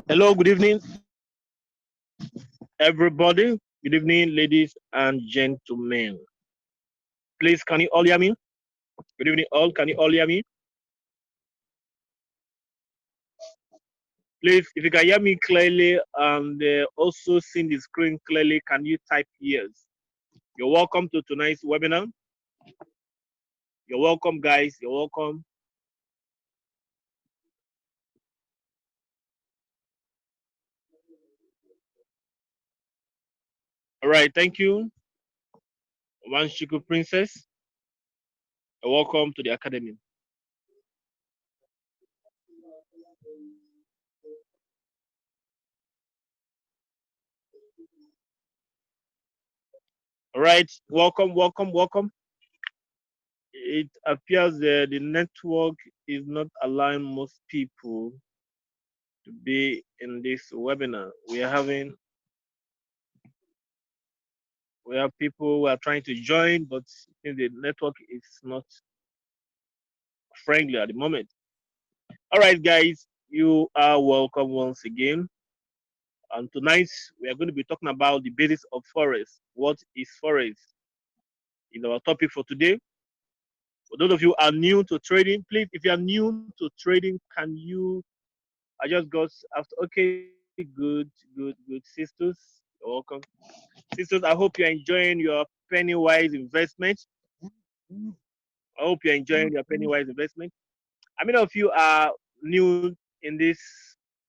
Hello, good evening, everybody. Good evening, ladies and gentlemen. Please, can you all hear me? Good evening, all. Can you all hear me? Please, if you can hear me clearly and also see the screen clearly, can you type yes? You're welcome to tonight's webinar. You're welcome, guys. You're welcome. All right, thank you. One Shiku Princess. You're welcome to the academy. All right, welcome, welcome, welcome. It appears that the network is not allowing most people to be in this webinar. We have people who are trying to join, but the network is not friendly at the moment. All right, guys, you are welcome once again. And tonight we are going to be talking about the basics of Forex. What is Forex? Is our topic for today. For those of you who are new to trading, please, if you are new to trading, can you? I just got after. Okay, good, sisters. You're welcome. Sisters, I hope you're enjoying your Pennywise investment. I hope you're enjoying your Pennywise investment. How many of you are new in this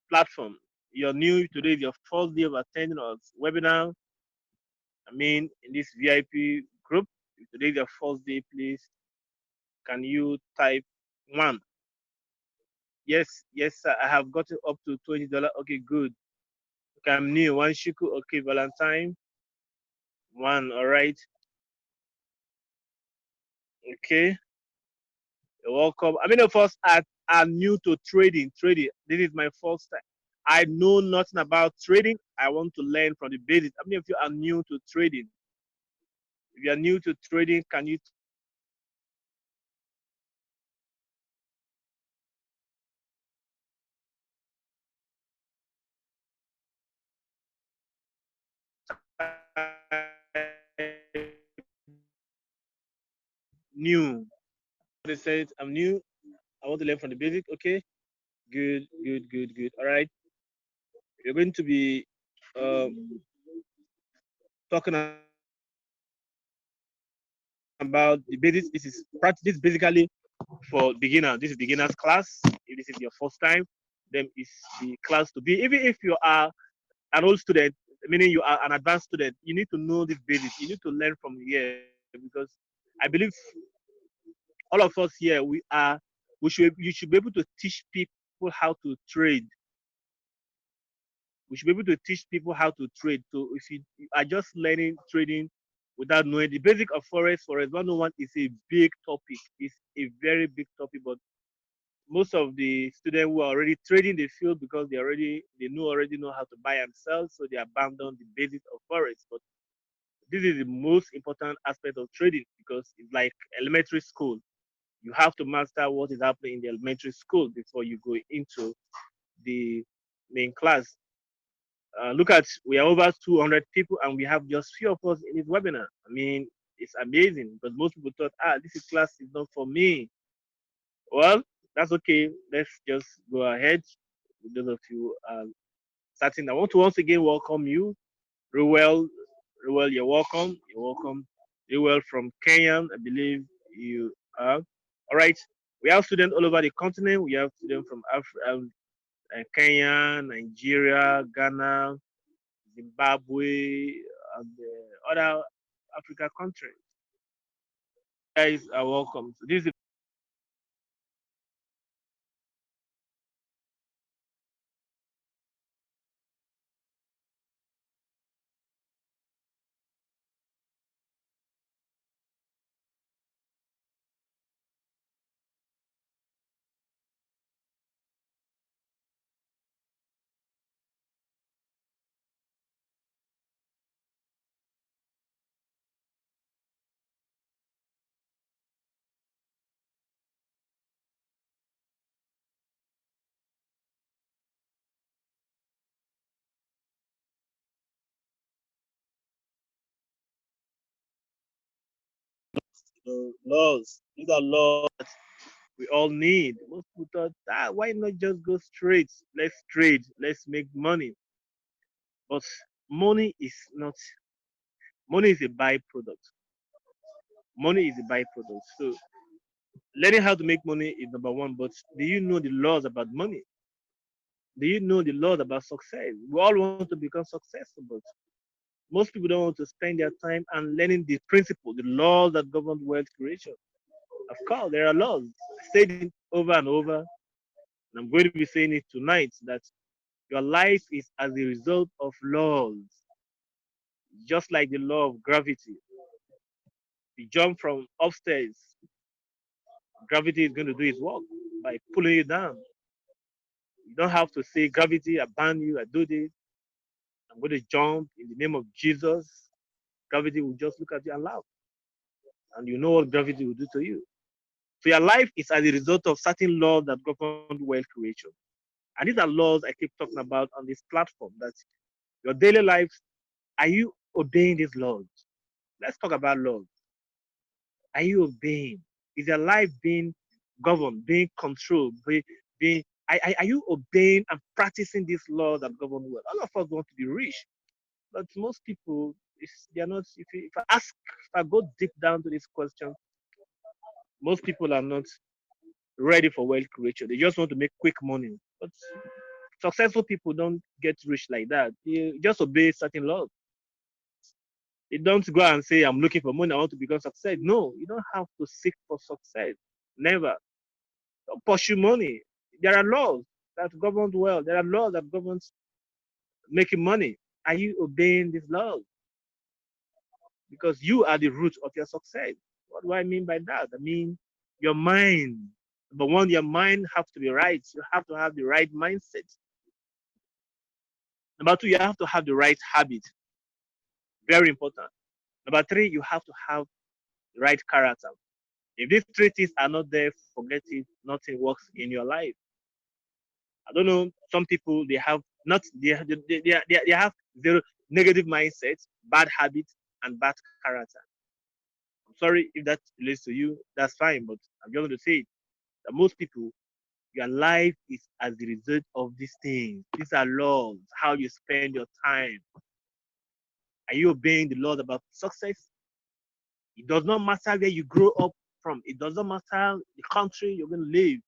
platform? You're new, today is your first day of attending our webinar. I mean, in this VIP group. If today is your first day, please, can you type one? Yes, yes, sir. I have gotten up to $20. Okay, good. Okay, I'm new. One Shiku. Okay, Valentine. One. All right. Okay. You're welcome. How many of us are new to trading? Trading. This is my first time. I know nothing about trading. I want to learn from the basics. How many of you are new to trading? If you are new to trading, can you new? They said I'm new. I want to learn from the basics. Okay. Good. All right. We're going to be talking about the basics. This is basically for beginner. This is beginner's class. If this is your first time, then it's the class to be. Even if you are an old student, meaning you are an advanced student, you need to know this basics. You need to learn from here because I believe all of us here you should be able to teach people how to trade. We should be able to teach people how to trade. So if you are just learning trading without knowing the basic of forex, 101 is a big topic. It's a very big topic, but most of the students who are already trading the field because already know how to buy and sell, so they abandon the basics of forex. But this is the most important aspect of trading because it's like elementary school. You have to master what is happening in the elementary school before you go into the main class. Look at, we are over 200 people and we have just few of us in this webinar. I mean, it's amazing because most people thought, this class is not for me. Well, that's okay. Let's just go ahead. Those of you starting, I want to once again welcome you. Ruel, Ruel, you're welcome. You're welcome. Ruel from Kenya, I believe you are. All right. We have students all over the continent. We have students from Africa, Kenya, Nigeria, Ghana, Zimbabwe, and other Africa countries. Guys are welcome. So this is The laws. These are laws we all need. Most people thought, why not just go straight? Let's trade. Let's make money. But money is not. Money is a byproduct. Money is a byproduct. So learning how to make money is number one. But do you know the laws about money? Do you know the laws about success? We all want to become successful, but most people don't want to spend their time and learning the principle, the laws that govern wealth creation. Of course, there are laws. I said it over and over, and I'm going to be saying it tonight that your life is as a result of laws, just like the law of gravity. You jump from upstairs, gravity is going to do its work by pulling you down. You don't have to say, gravity, I ban you, I do this, I'm going to jump in the name of Jesus. Gravity will just look at you and laugh. And you know what gravity will do to you. So your life is as a result of certain laws that govern wealth creation. And these are laws I keep talking about on this platform. That your daily life, are you obeying these laws? Let's talk about laws. Are you obeying? Is your life being governed, being controlled, being are you obeying and practicing these laws that govern well? All of us want to be rich, but most people, they're not. If I go deep down to this question, most people are not ready for wealth creation. They just want to make quick money. But successful people don't get rich like that. They just obey certain laws. They don't go and say, I'm looking for money, I want to become success. No, you don't have to seek for success. Never. Don't pursue money. There are laws that govern well. There are laws that govern making money. Are you obeying these laws? Because you are the root of your success. What do I mean by that? I mean your mind. But one, your mind have to be right. You have to have the right mindset. Number two, you have to have the right habit. Very important. Number three, you have to have the right character. If these three things are not there, forget it. Nothing works in your life. I don't know. Some people they have not they have zero negative mindsets, bad habits, and bad character. I'm sorry if that relates to you. That's fine, but I'm just going to say it, that most people, your life is as a result of these things. These are laws. How you spend your time. Are you obeying the laws about success? It does not matter where you grow up from. It doesn't matter the country you're going to live.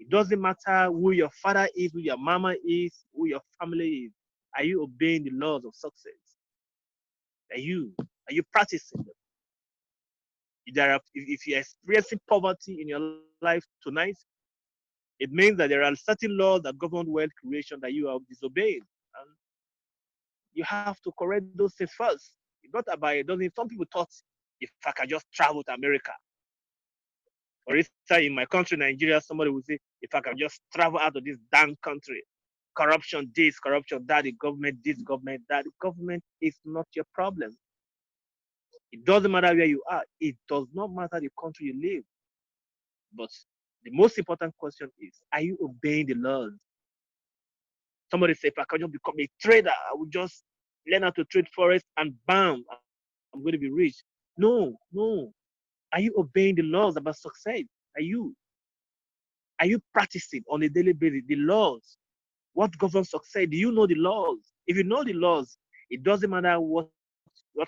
It doesn't matter who your father is, who your mama is, who your family is. Are you obeying the laws of success? Are you? Are you practicing them? If you're experiencing poverty in your life tonight, it means that there are certain laws that govern wealth creation that you are disobeying. And you have to correct those things first. It's not about it. Doesn't some people thought if I can just travel to America, or instead in my country, Nigeria, somebody would say, if I can just travel out of this damn country, corruption this, corruption that, the government this, government that. The government is not your problem. It doesn't matter where you are. It does not matter the country you live. But the most important question is, are you obeying the laws? Somebody say, if I can just become a trader, I will just learn how to trade forex and bam, I'm going to be rich. No. Are you obeying the laws about success? Are you? Are you practicing on a daily basis the laws? What governs success? Do you know the laws? If you know the laws, it doesn't matter what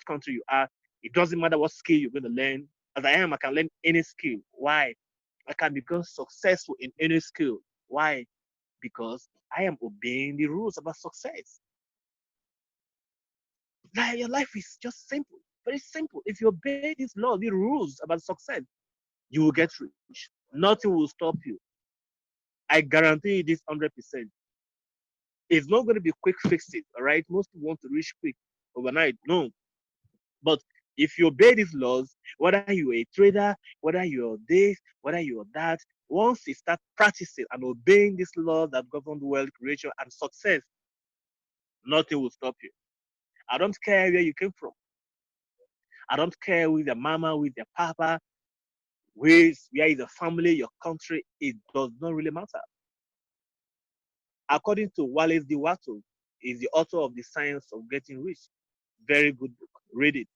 country you are. It doesn't matter what skill you're going to learn. As I am, I can learn any skill. Why? I can become successful in any skill. Why? Because I am obeying the rules about success. Now, your life is just simple, very simple. If you obey these laws, the rules about success, you will get rich. Nothing will stop you. I guarantee you this 100%. It's not going to be quick fixes, all right? Most people want to reach quick overnight. No. But if you obey these laws, whether you're a trader, whether you're this, whether you're that, once you start practicing and obeying these laws that govern wealth creation and success, nothing will stop you. I don't care where you came from. I don't care with your mama, with your papa, where is the family, your country. It does not really matter. According to Wallace D. Wattle, is the author of The Science of Getting Rich. Very good book. Read it.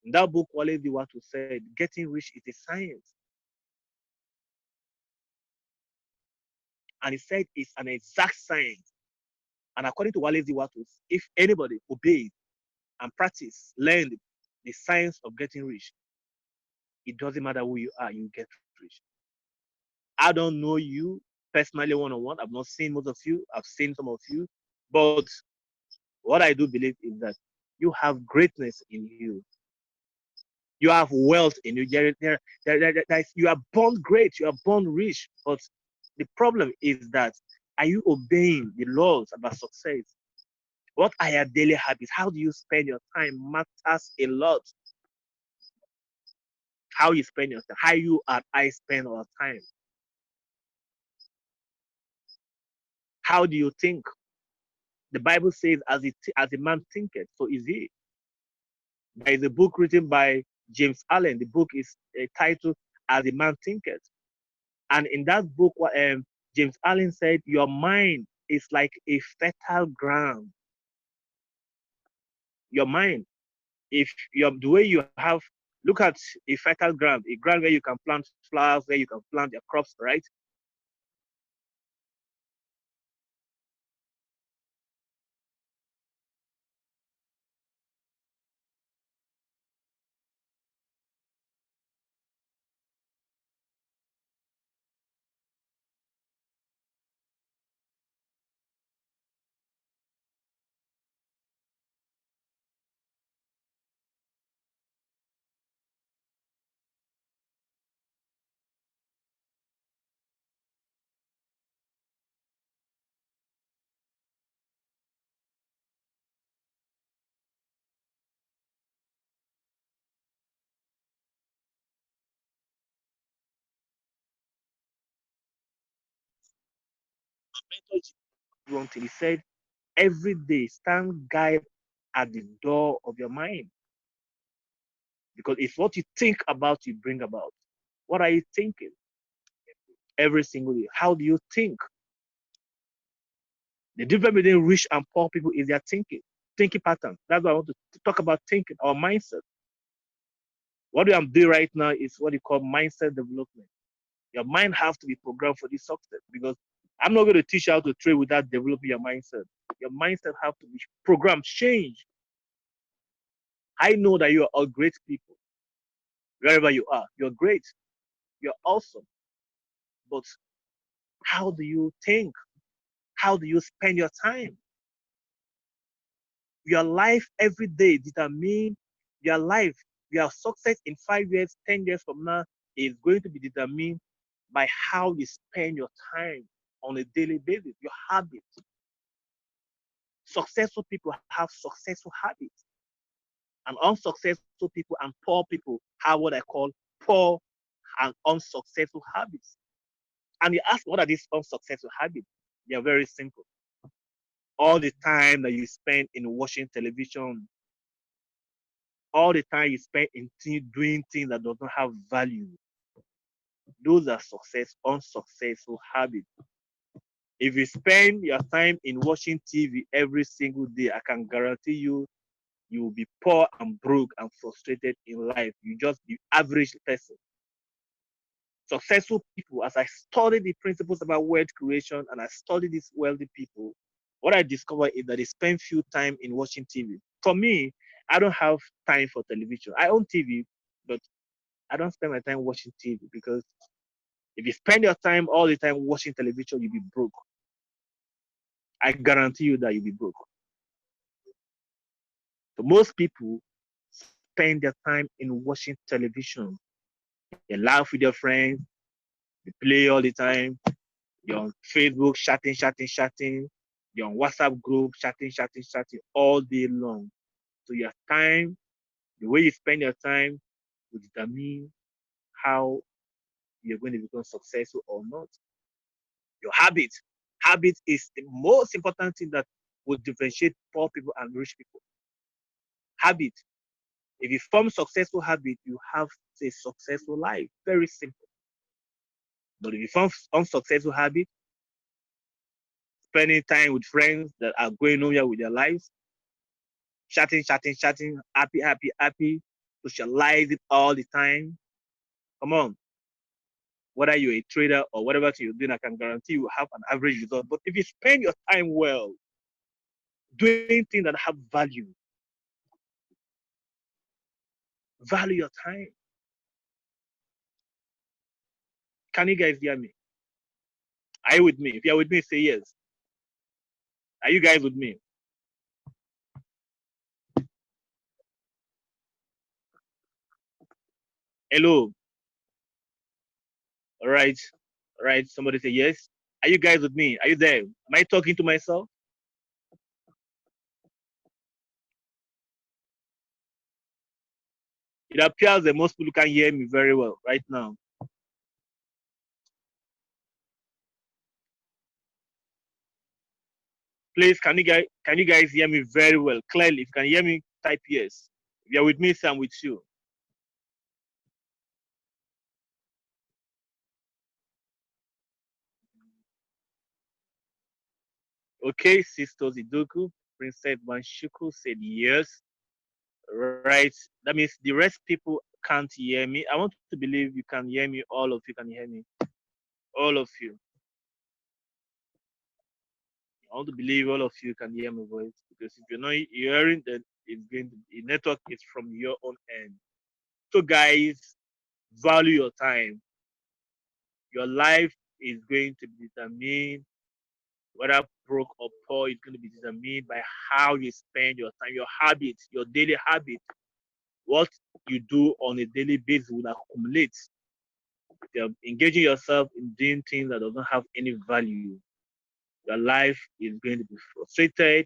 In that book, Wale Diwatu said, getting rich is a science. And he said it's an exact science. And according to Wale Diwatu, if anybody obeys and practice, learn the science of getting rich, it doesn't matter who you are, you get rich. I don't know you personally one on one. I've not seen most of you. I've seen some of you. But what I do believe is that you have greatness in you. You have wealth in you. You are born great. You are born rich. But the problem is that are you obeying the laws about success? What are your daily habits? How do you spend your time matters a lot. How you spend your time, how you and I spend our time. How do you think? The Bible says, as a man thinketh, so is he. There is a book written by James Allen. The book is titled As a Man Thinketh. And in that book, James Allen said, your mind is like a fertile ground. Your mind, if the way you have, look at a fertile ground, a ground where you can plant flowers, where you can plant your crops, right? Until he said, every day stand guide at the door of your mind. Because it's what you think about, you bring about. What are you thinking every single day? How do you think? The difference between rich and poor people is their thinking pattern. That's why I want to talk about thinking, our mindset. What I'm doing right now is what you call mindset development. Your mind has to be programmed for this success because I'm not going to teach you how to trade without developing your mindset. Your mindset has to be programmed, change. I know that you are all great people. Wherever you are, you're great. You're awesome. But how do you think? How do you spend your time? Your life every day determine your life. Your success in 5 years, 10 years from now is going to be determined by how you spend your time on a daily basis, your habits. Successful people have successful habits, and unsuccessful people and poor people have what I call poor and unsuccessful habits. And you ask, what are these unsuccessful habits? They are very simple. All the time that you spend in watching television, all the time you spend in doing things that does not have value, those are unsuccessful habits. If you spend your time in watching TV every single day, I can guarantee you will be poor and broke and frustrated in life. You just be average person. Successful people, as I study the principles about wealth creation and I study these wealthy people, what I discover is that they spend few time in watching TV. For me, I don't have time for television. I own TV, but I don't spend my time watching TV because if you spend your time all the time watching television, you'll be broke. I guarantee you that you'll be broke. So most people spend their time in watching television. They laugh with their friends, they play all the time. You're on Facebook chatting. You're on WhatsApp group chatting all day long. So your time, the way you spend your time will determine how you're going to become successful or not. Your habit. Habit is the most important thing that will differentiate poor people and rich people. Habit. If you form successful habit, you have a successful life. Very simple. But if you form unsuccessful habit, spending time with friends that are going nowhere with their lives, chatting, happy, socialize it all the time. Come on. Whether you're a trader or whatever you're doing, I can guarantee you have an average result. But if you spend your time well, doing things that have value, value your time. Can you guys hear me? Are you with me? If you're with me, say yes. Are you guys with me? Hello. All right. All right. Somebody say yes. Are you guys with me? Are you there? Am I talking to myself? It appears that most people can hear me very well right now. Please, can you guys hear me very well? Clearly, if you can hear me, type yes. If you're with me, say I'm with you. Okay, Sister Ziduku, Princess Banshuku said yes. Right. That means the rest people can't hear me. I want to believe you can hear me. All of you can hear me. All of you. I want to believe all of you can hear my voice because if you're not hearing, then it's going to the network is from your own end. So guys, value your time. Your life is going to be determined whether broke or poor. It's going to be determined by how you spend your time, your habits, your daily habits. What you do on a daily basis will accumulate. If you're engaging yourself in doing things that doesn't have any value, your life is going to be frustrated.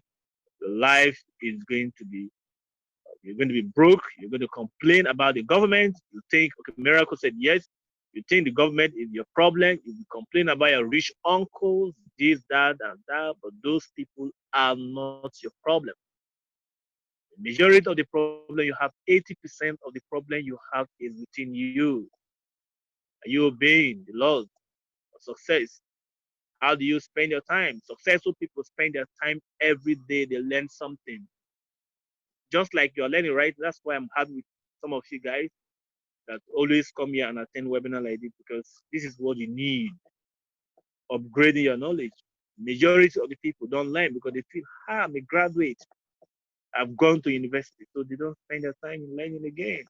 Your life is going to be You're going to be broke. You're going to complain about the government. You think, okay, Miracle said yes. You think the government is your problem. You complain about your rich uncles, this, that, and that. But those people are not your problem. The majority of the problem you have, 80% of the problem you have is within you. Are you obeying the laws of success? How do you spend your time? Successful people spend their time every day. They learn something. Just like you're learning, right? That's why I'm happy with some of you guys that always come here and attend webinar like this because this is what you need, upgrading your knowledge. Majority of the people don't learn because they feel, I'm a graduate. I've gone to university, so they don't spend their time in learning again.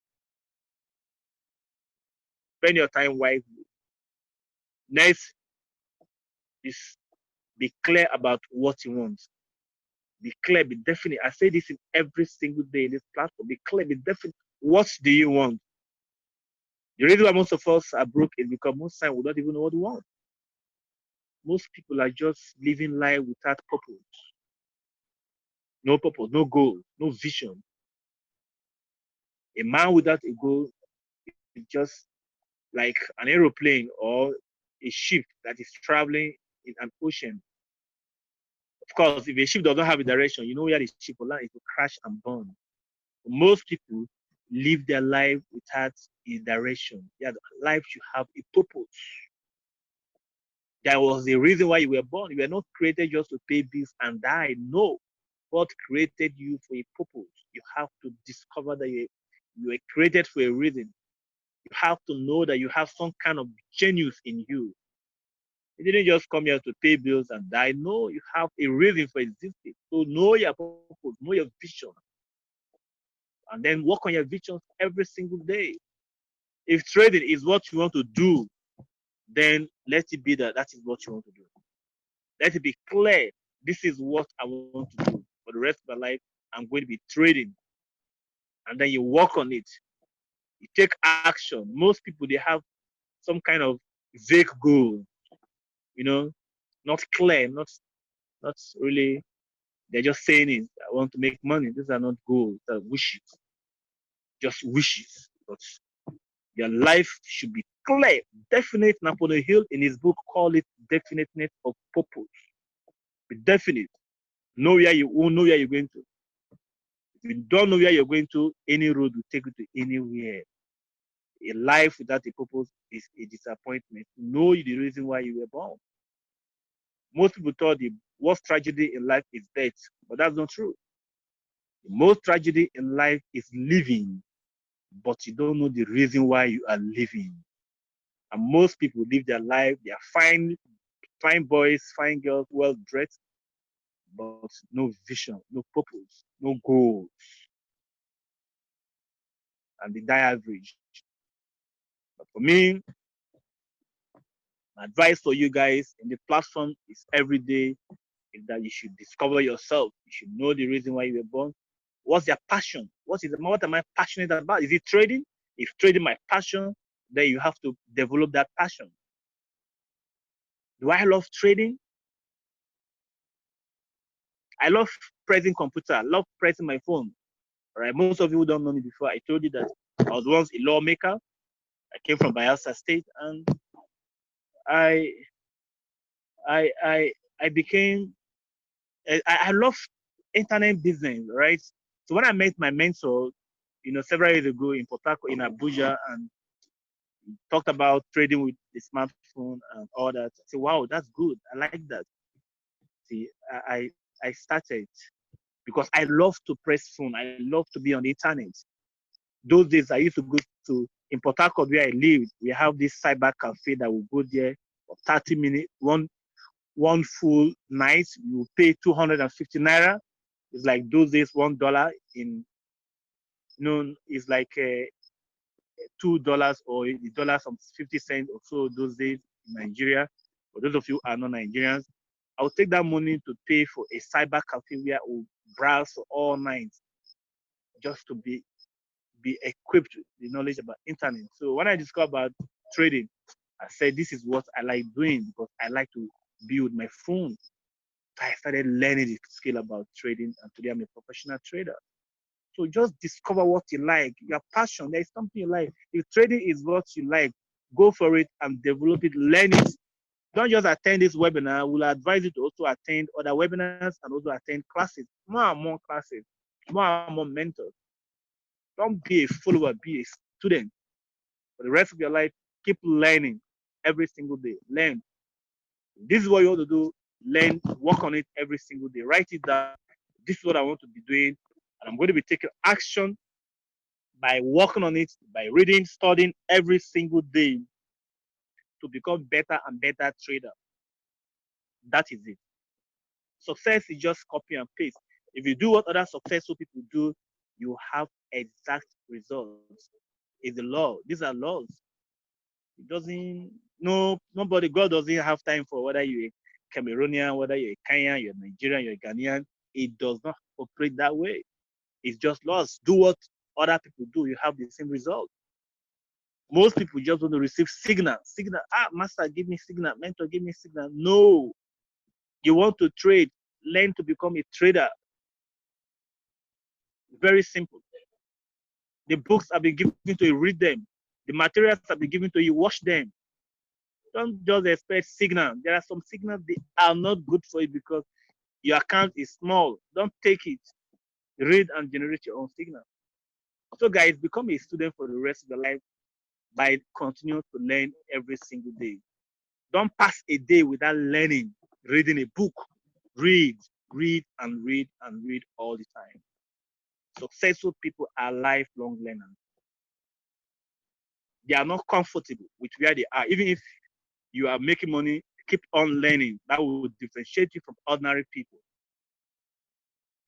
Spend your time wisely. Next is be clear about what you want. Be clear, be definite. I say this in every single day in this platform. Be clear, be definite. What do you want? The reason why most of us are broke is because most time we don't even know what we want. Most people are just living life without purpose. No purpose, no goal, no vision. A man without a goal is just like an aeroplane or a ship that is traveling in an ocean. Of course, if a ship doesn't have a direction, you know where the ship will land, it will crash and burn. Most people live their life without a direction. Their life should have a purpose. There was a reason why you were born. You were not created just to pay bills and die. No. God created you for a purpose. You have to discover that you were created for a reason. You have to know that you have some kind of genius in you. You didn't just come here to pay bills and die. No, you have a reason for existing. So know your purpose, know your vision, and then work on your visions every single day. If trading is what you want to do, then let it be that is what you want to do. Let it be clear. This is what I want to do for the rest of my life. I'm going to be trading, and then you work on it. You take action. Most people they have some kind of vague goal, you know, not clear, not really. They're just saying it. I want to make money. These are not goals. They're wishes, just wishes. But your life should be clear, definite. Napoleon Hill in his book call it definiteness of purpose. Be definite. Know where you will know where you're going to. If you don't know where you're going to, any road will take you to anywhere. A life without a purpose is a disappointment. Know the reason why you were born. Most people thought the worst tragedy in life is death, but that's not true. The most tragedy in life is living. but you don't know the reason why you are living. And most people live their life, they are fine, fine boys, fine girls, well dressed, but no vision, no purpose, no goal, and they die average. But for me, my advice for you guys in the platform is every day is that you should discover yourself. You should know the reason why you were born. What's your passion? What am I passionate about? Is it trading? If trading my passion, then you have to develop that passion. Do I love trading? I love pressing computer. I love pressing my phone. All right. Most of you who don't know me before, I told you that I was once a lawmaker. I came from Bayelsa State, and I I I I became I love internet business, right? So when I met my mentor, several years ago in Port Harcourt, in Abuja, and talked about trading with the smartphone and all that, I said, wow, that's good. I like that. See, I started because I love to press phone. I love to be on the internet. Those days I used to go to in Port Harcourt where I lived. We have this cyber cafe that will go there for 30 minutes, one full night. You pay 250 naira. It's like those days $1 in is like $2 or the dollar some 50 cents or so those days in Nigeria. For those of you who are not Nigerians, I will take that money to pay for a cyber cafe where I will browse for all night just to be equipped with the knowledge about internet. So when I discovered about trading, I said this is what I like doing because I like to be with my phone. I started learning the skill about trading, and today I'm a professional trader. So just discover what you like, your passion. There is something you like. If trading is what you like, go for it and develop it, learn it. Don't just attend this webinar. We'll advise you to also attend other webinars and also attend classes, more and more classes, more and more mentors. Don't be a follower, be a student. For the rest of your life, keep learning every single day. Learn. This is what you want to do. Learn, work on it every single day. Write it down. This is what I want to be doing. And I'm going to be taking action by working on it, by reading, studying every single day to become better and better trader. That is it. Success is just copy and paste. If you do what other successful people do, you have exact results. It's the law. These are laws. It doesn't no nobody God doesn't have time for whether you're a Cameroonian, whether you're a Kenyan, you're a Nigerian, you're a Ghanaian. It does not operate that way. It's just laws. Do what other people do, you have the same result. Most people just want to receive signal. Signal. Master, give me signal. Mentor, give me signal. No. You want to trade. Learn to become a trader. Very simple. The books have been given to you, read them. The materials have been given to you, watch them. Don't just expect signal. There are some signals they are not good for you because your account is small. Don't take it. Read and generate your own signal. So, guys, become a student for the rest of your life by continuing to learn every single day. Don't pass a day without learning, reading a book. Read, read, and read, and read all the time. Successful people are lifelong learners. They are not comfortable with where they are. Even if you are making money, keep on learning. That will differentiate you from ordinary people.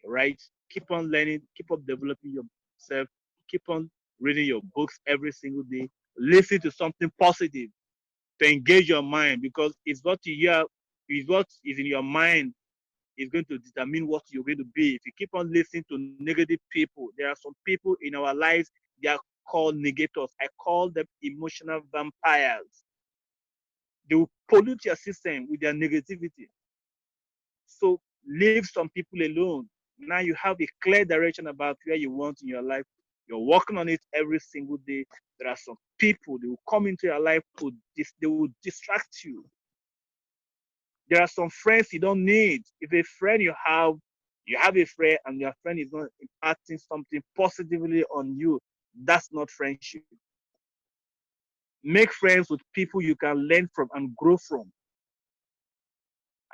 Right? Keep on learning, keep on developing yourself, keep on reading your books every single day. Listen to something positive to engage your mind because it's what you hear, is what is in your mind is going to determine what you're going to be. If you keep on listening to negative people, there are some people in our lives, they are called negators. I call them emotional vampires. They will pollute your system with their negativity. So leave some people alone. Now you have a clear direction about where you want in your life. You're working on it every single day. There are some people, they will come into your life, they will distract you. There are some friends you don't need. If a friend you have a friend and your friend is not impacting something positively on you, that's not friendship. Make friends with people you can learn from and grow from.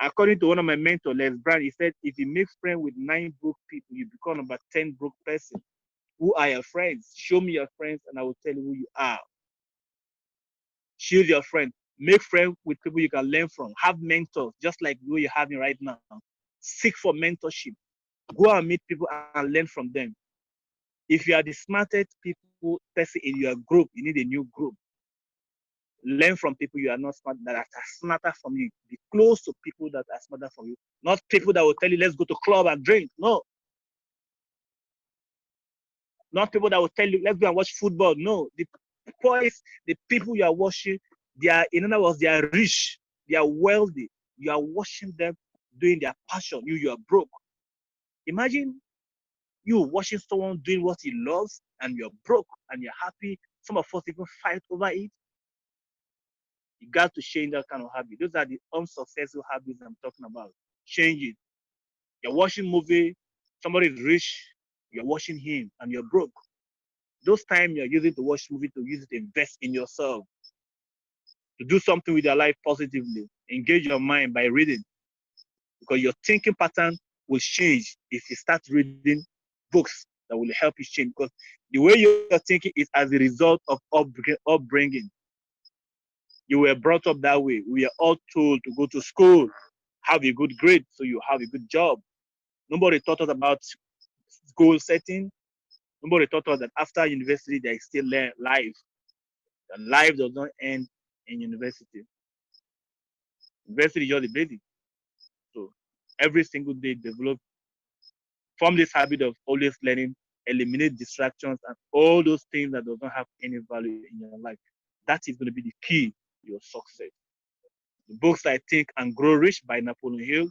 According to one of my mentors, Les Brown, he said, if you make friends with 9 broke people, you become about 10 broke person. Who are your friends? Show me your friends, and I will tell you who you are. Choose your friend. Make friends with people you can learn from. Have mentors, just like who you're having right now. Seek for mentorship. Go and meet people and learn from them. If you are the smartest person in your group, you need a new group. Learn from people you are not smart that are smarter from you. Be close to people that are smarter from you. Not people that will tell you, let's go to club and drink. No. Not people that will tell you, let's go and watch football. No. The boys, the people you are watching, they are, in other words, they are rich, they are wealthy. You are watching them doing their passion. You are broke. Imagine you watching someone doing what he loves and you're broke and you're happy. Some of us even fight over it. You got to change that kind of habit. Those are the unsuccessful habits I'm talking about. Change it. You're watching movie, somebody is rich, you're watching him and you're broke. Those time you're using to watch movie to use it to invest in yourself, to do something with your life positively. Engage your mind by reading, because your thinking pattern will change if you start reading books that will help you change. Because the way you're thinking is as a result of upbringing. You were brought up that way. We are all told to go to school, have a good grade, so you have a good job. Nobody taught us about goal setting. Nobody taught us that after university there is still life. That life does not end in university. University is just the basic. So every single day develop, form this habit of always learning, eliminate distractions and all those things that does not have any value in your life. That is going to be the key to your success. The books like Think and Grow Rich by Napoleon Hill,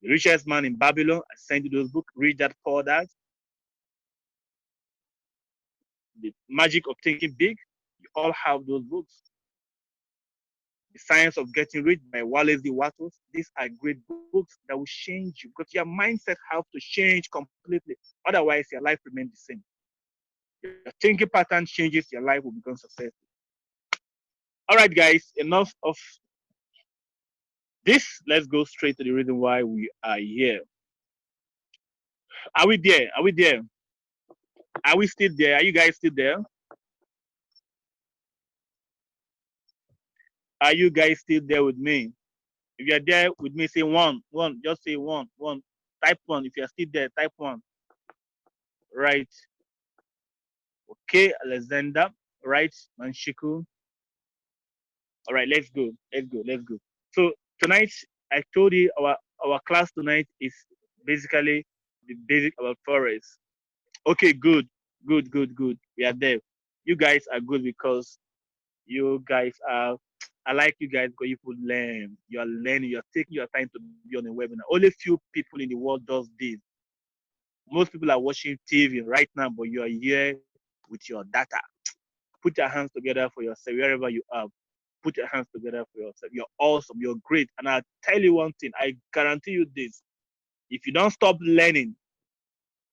The Richest Man in Babylon, I sent you those books. Read that, pour that. The Magic of Thinking Big, you all have those books. The Science of Getting Rich by Wallace D. Wattles. These are great books that will change you, because your mindset has to change completely. Otherwise, your life remains the same. Your thinking pattern changes, your life will become successful. All right, guys, enough of this. Let's go straight to the reason why we are here. Are we there? Are we there? Are we still there? Are you guys still there? Are you guys still there with me? If you're there with me, say one, one. Just say one, one. Type one. If you're still there, type one. Right. Okay, Alexander. Right, Manshiku. All right, let's go. Let's go. Let's go. So tonight, I told you our class tonight is basically the basic about Forex. Okay, good, good, good, good. We are there. You guys are good because you guys are. I like you guys because you could learn. You are learning. You are taking your time to be on a webinar. Only few people in the world does this. Most people are watching TV right now, but you are here with your data. Put your hands together for yourself wherever you are. Put your hands together for yourself. You're awesome. You're great. And I'll tell you one thing. I guarantee you this. If you don't stop learning,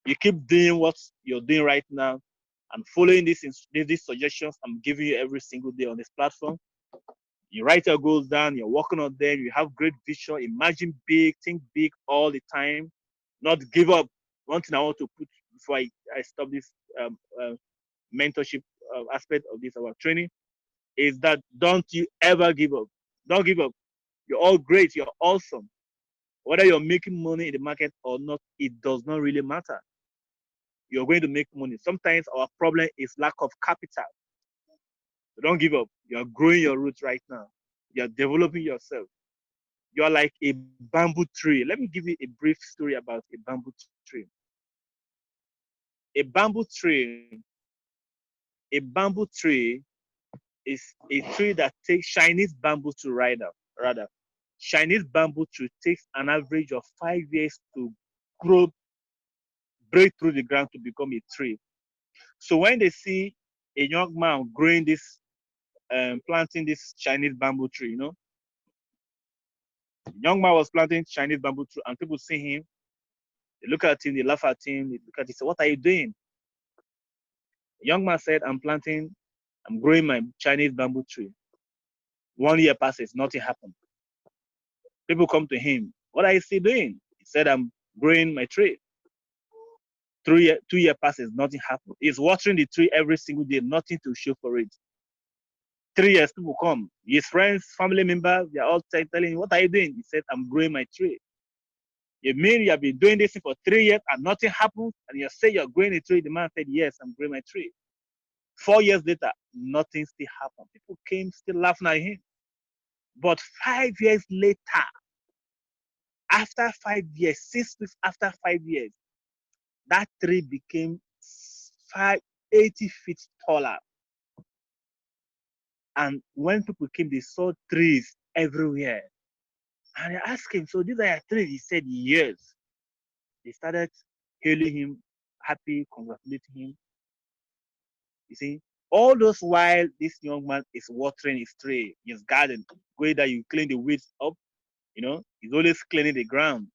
you keep doing what you're doing right now and following these suggestions I'm giving you every single day on this platform. You write your goals down, you're working on them, you have great vision, imagine big, think big all the time, not give up. One thing I want to put before I stop this mentorship aspect of this our training is that don't you ever give up. Don't give up. You're all great, you're awesome. Whether you're making money in the market or not, it does not really matter. You're going to make money. Sometimes our problem is lack of capital. So don't give up. You're growing your roots right now. You're developing yourself. You're like a bamboo tree. Let me give you a brief story about a bamboo tree. A bamboo tree, a bamboo tree is a tree that takes Chinese bamboo to rather. Chinese bamboo tree takes an average of 5 years to grow, break through the ground to become a tree. So when they see a young man growing this, planting this Chinese bamboo tree, the young man was planting Chinese bamboo tree, and people see him, they look at him, they laugh at him, they look at him, say, "What are you doing?" The young man said, I'm growing my Chinese bamboo tree. 1 year passes, nothing happened. People come to him, "What are you still doing?" He said, "I'm growing my tree." 2 year passes, nothing happens. He's watering the tree every single day, nothing to show for it. 3 years, people come. His friends, family members, they're all telling him, "What are you doing?" He said, "I'm growing my tree." You mean you have been doing this for 3 years and nothing happens? And you say you're growing a tree? The man said, "Yes, I'm growing my tree." 4 years later, nothing still happened. People came still laughing at him. But 5 years later, after 5 years, 6 weeks after 5 years, that tree became 80 feet taller. And when people came, they saw trees everywhere. And I asked him, "So these are your trees?" He said, "Yes." They started hailing him, happy, congratulating him. You see, all those while this young man is watering his tree, his garden, where that you clean the weeds up, he's always cleaning the ground.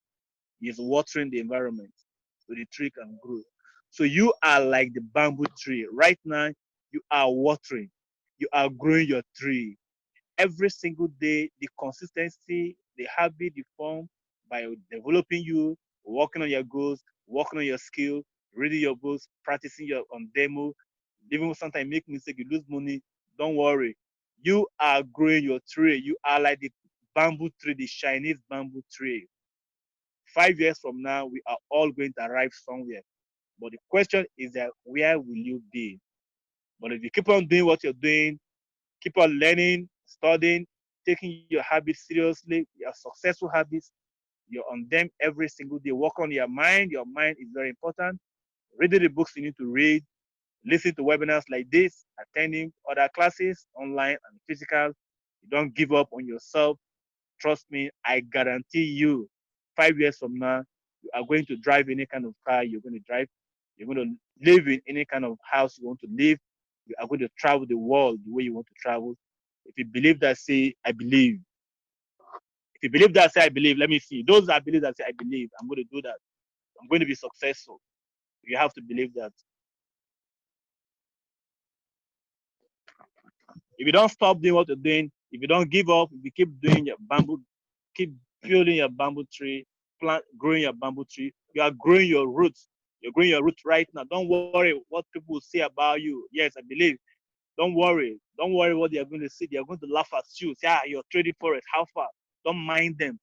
He's watering the environment so the tree can grow. So you are like the bamboo tree. Right now, you are watering, you are growing your tree. Every single day, the consistency, the habit you form by developing you, working on your goals, working on your skill, reading your books, practicing your on demo, even sometimes make mistake, you lose money. Don't worry. You are growing your tree. You are like the bamboo tree, the Chinese bamboo tree. 5 years from now, we are all going to arrive somewhere. But the question is that where will you be? But if you keep on doing what you're doing, keep on learning, studying, taking your habits seriously, your successful habits, you're on them every single day. Work on your mind. Your mind is very important. Reading the books you need to read, listen to webinars like this, attending other classes, online and physical. You don't give up on yourself. Trust me, I guarantee you, 5 years from now, you are going to drive any kind of car you're going to drive. You're going to live in any kind of house you want to live. You are going to travel the world the way you want to travel. If you believe that, say, "I believe." If you believe that, say, "I believe." Let me see. Those that believe that, say, "I believe." I'm going to do that. I'm going to be successful. You have to believe that. If you don't stop doing what you're doing, if you don't give up, if you keep doing your bamboo, keep building your bamboo tree, plant, growing your bamboo tree, you are growing your roots. You're growing your roots right now. Don't worry what people say about you. Yes, I believe. Don't worry. Don't worry what they are going to say. They are going to laugh at you. Say, "Ah, you're trading Forex. How far?" Don't mind them.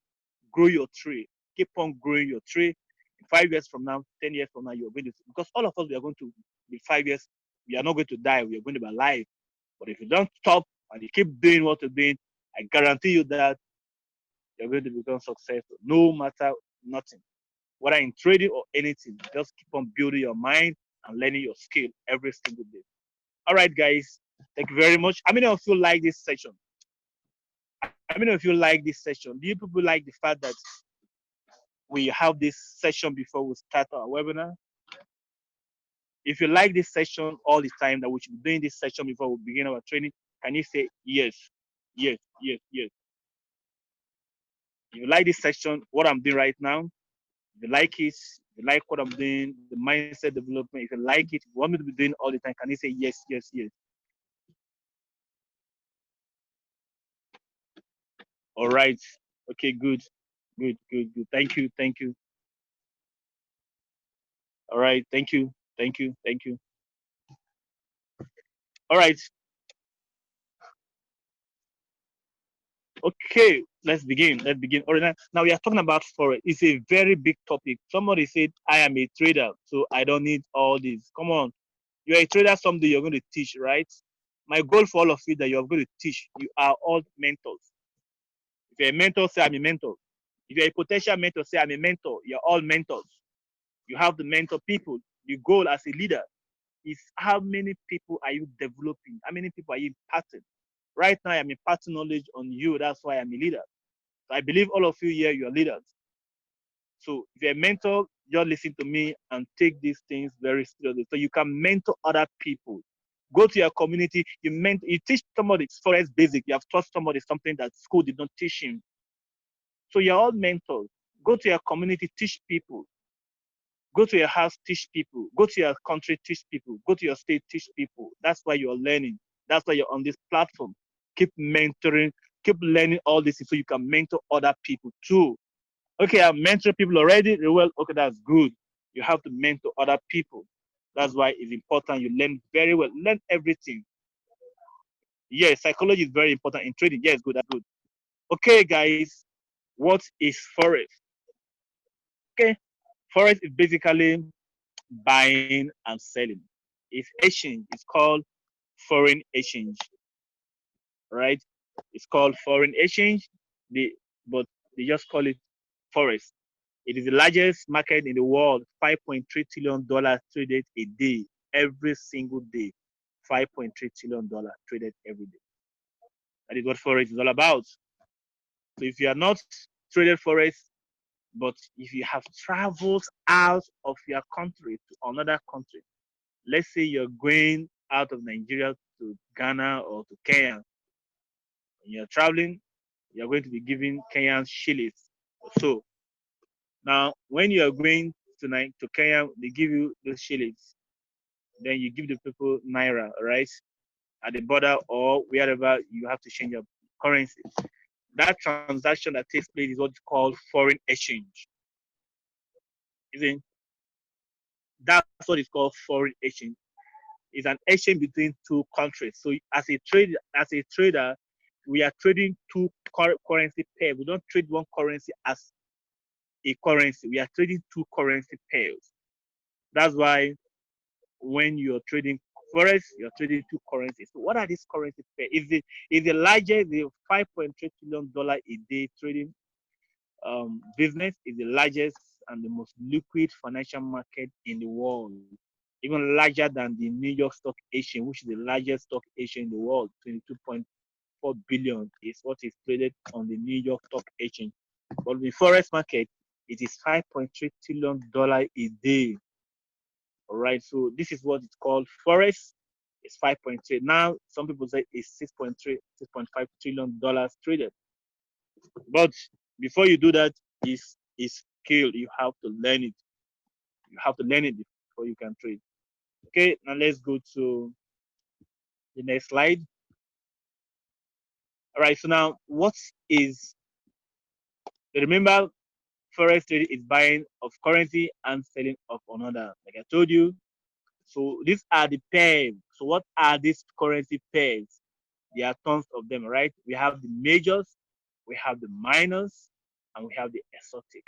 Grow your tree. Keep on growing your tree. In 5 years from now, 10 years from now, you're going to, because all of us, we are going to be 5 years. We are not going to die. We are going to be alive. But if you don't stop and you keep doing what you're doing, I guarantee you that you're going to become successful no matter nothing. Whether in trading or anything, just keep on building your mind and learning your skill every single day. All right, guys. Thank you very much. How many of you like this session? How many of you like this session? Do you people like the fact that we have this session before we start our webinar? If you like this session all the time, that we should be doing this session before we begin our training, can you say yes? Yes, yes, yes. If you like this session, what I'm doing right now, if you like it, if you like what I'm doing, the mindset development, if you like it, if you want me to be doing all the time, can you say yes, yes, yes? All right. Okay, good. Good, good, good. Thank you, thank you. All right, thank you, thank you, thank you. All right. Okay, let's begin. Let's begin. All right, now we are talking about forex. It's a very big topic. Somebody said, "I am a trader, so I don't need all this." Come on. You're a trader someday, you're going to teach, right? My goal for all of you that you're going to teach, you are all mentors. If you're a mentor, say, "I'm a mentor." If you're a potential mentor, say, "I'm a mentor." You're all mentors. You have the mentor people. The goal as a leader is how many people are you developing? How many people are you impacting? Right now, I'm imparting knowledge on you. That's why I'm a leader. So I believe all of you here, you're leaders. So if you're a mentor, just listen to me and take these things very seriously. So you can mentor other people. Go to your community. You teach somebody Forex basic. You have taught somebody something that school did not teach him. So you're all mentors. Go to your community, teach people. Go to your house, teach people. Go to your country, teach people. Go to your state, teach people. That's why you're learning. That's why you're on this platform. Keep mentoring, keep learning all this so you can mentor other people too. Okay, I'm mentoring people already. Well, okay, that's good. You have to mentor other people. That's why it's important you learn very well. Learn everything. Yes, psychology is very important in trading. Yes, good, that's good. Okay, guys, what is forex? Okay, forex is basically buying and selling. It's exchange. It's called foreign exchange, right? It's called foreign exchange. The but they just call it forex. It is the largest market in the world. $5.3 trillion traded a day, every single day. $5.3 trillion traded every day. That is what forex is all about. So if you are not traded forex, but if you have traveled out of your country to another country, let's say you're going out of Nigeria to Ghana or to Kenya, and you're traveling, you're going to be given Kenyan shillings or so. Now, when you are going tonight to Kenya, they give you those shillings. Then you give the people naira, right? At the border or wherever you have to change your currency. That transaction that takes place is what's called foreign exchange. Isn't that's what is called foreign exchange. It's an exchange between two countries. So as a trader, we are trading two currency pairs. We don't trade one currency as a currency. We are trading two currency pairs. That's why when you're trading forex, you're trading two currencies. So what are these currency pairs? Is the largest, the $5.3 trillion a day trading business is the largest and the most liquid financial market in the world, even larger than the New York Stock Exchange, which is the largest stock exchange in the world. 22.4 billion is what is traded on the New York Stock Exchange. But the forex market, it is $5.3 trillion a day. All right, so this is what it's called forex. It's 5.3. Now, some people say it's 6.3, $6.5 trillion traded. But before you do that, is skill. You have to learn it. You have to learn it before you can trade. Okay, now let's go to the next slide. All right, so now what is remember forex trading is buying of currency and selling of another. Like I told you. So these are the pairs. So what are these currency pairs? There are tons of them, right? We have the majors, we have the minors, and we have the exotic.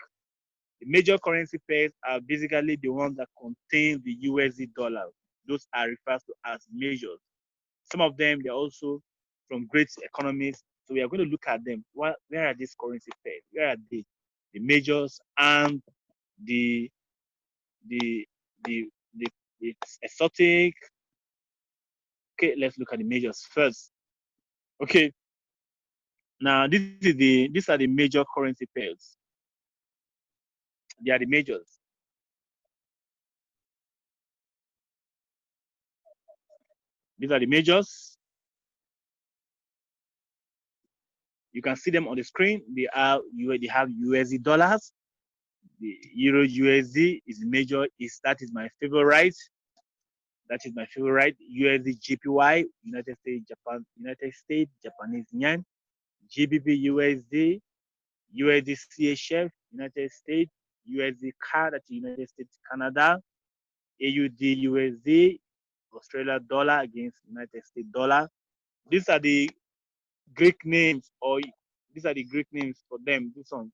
The major currency pairs are basically the ones that contain the USD dollar. Those are referred to as majors. Some of them, they're also from great economies. So we are going to look at them. Where are these currency pairs? Where are they? The majors and the the the the, the exotic. Okay, let's look at the majors first. Okay, now these are the major currency pairs. They are the majors. These are the majors. You can see them on the screen. They have USD dollars. The Euro USD is major. That is my favorite. That is my favorite. USD GPY, United States Japanese yen, GBP USD, USD CHF, United States, USD CAD, that's United States Canada, AUD USD, Australia dollar against United States dollar. These are the Greek names, or these are the Greek names for them. This one,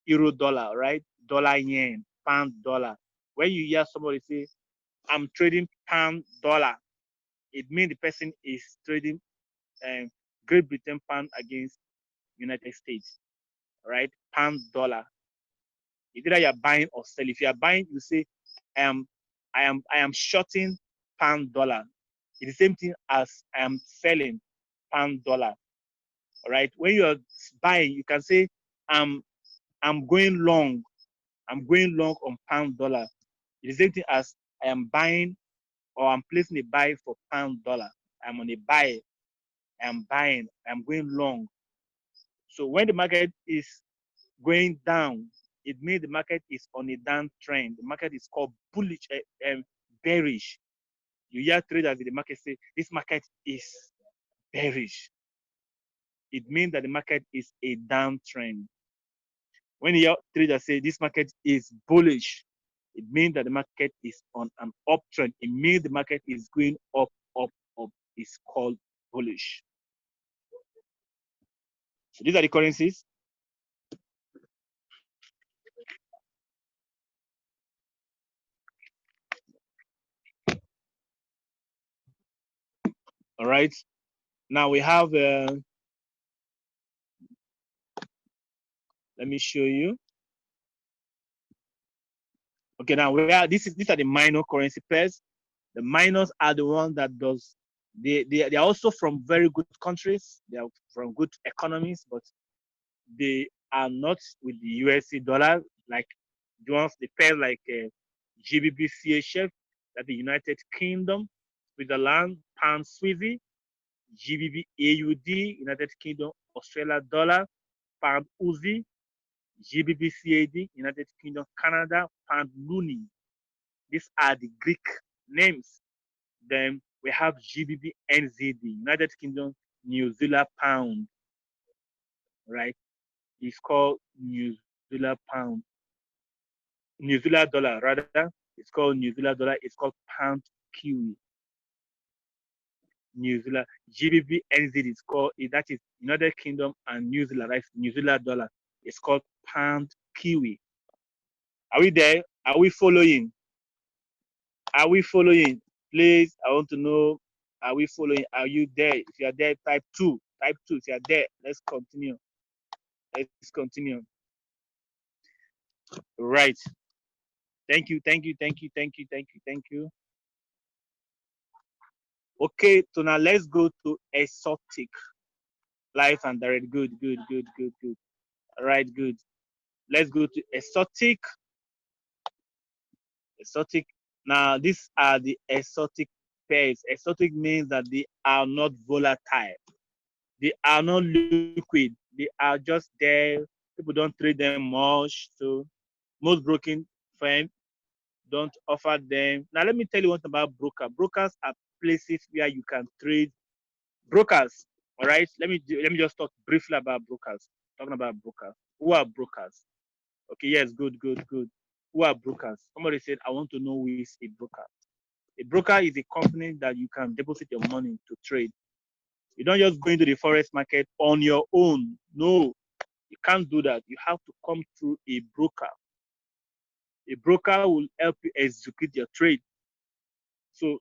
euro dollar, right? Dollar yen, pound dollar. When you hear somebody say, I'm trading pound dollar, it means the person is trading um, Great Britain pound against United States, right? Pound dollar. It's either you're buying or selling. If you are buying, you say, I am shorting pound dollar. It's the same thing as I am selling pound dollar. All right. When you're buying, you can say, I'm I'm going long. I'm going long on pound dollar. It's the same thing as I am buying or I'm placing a buy for pound dollar. I'm on a buy. I'm buying. I'm going long. So when the market is going down, it means the market is on a downtrend. The market is called bullish and bearish. You hear traders in the market say this market is bearish. It means that the market is a downtrend. When you hear traders say this market is bullish, it means that the market is on an uptrend. It means the market is going up, up, up. It's called bullish. So these are the currencies. All right. Now we have. Let me show you. Okay, now we are. These are the minor currency pairs. The minors are the ones that does. They are also from very good countries. They are from good economies, but they are not with the USD dollar like the ones the pairs like GBP that the United Kingdom, Switzerland, Pound Swiss, GBP AUD, United Kingdom, Australia dollar, Pound Aussie, GBP CAD, United Kingdom, Canada, Pound Loonie. These are the Greek names. Then we have GBP NZD, United Kingdom, New Zealand Pound, right? It's called New Zealand Pound. New Zealand dollar, rather. It's called New Zealand dollar. It's called Pound Kiwi. New Zealand GBP NZ is called that is United Kingdom and New Zealand, right? New Zealand dollar. It's called Pound Kiwi. Are we there? Are we following? Are we following? Please, I want to know. Are we following? Are you there? If you are there, type 2. Type 2 if you are there. Let's continue. Let's continue. Right. Thank you, thank you, thank you, thank you, thank you, thank you. Okay, so now let's go to exotic life and direct. Good, good, good, good, good. All right, good. Let's go to exotic. Exotic. Now, these are the exotic pairs. Exotic means that they are not volatile. They are not liquid. They are just there. People don't trade them much. So most broking firms don't offer them. Now, let me tell you what about broker. Brokers are places where you can trade. Brokers, all right. Let me just talk briefly about brokers. Talking about brokers. Who are brokers? Okay, yes, good, good, good. Who are brokers? Somebody said, I want to know who is a broker. A broker is a company that you can deposit your money to trade. You don't just go into the forex market on your own. No, you can't do that. You have to come through a broker. A broker will help you execute your trade. So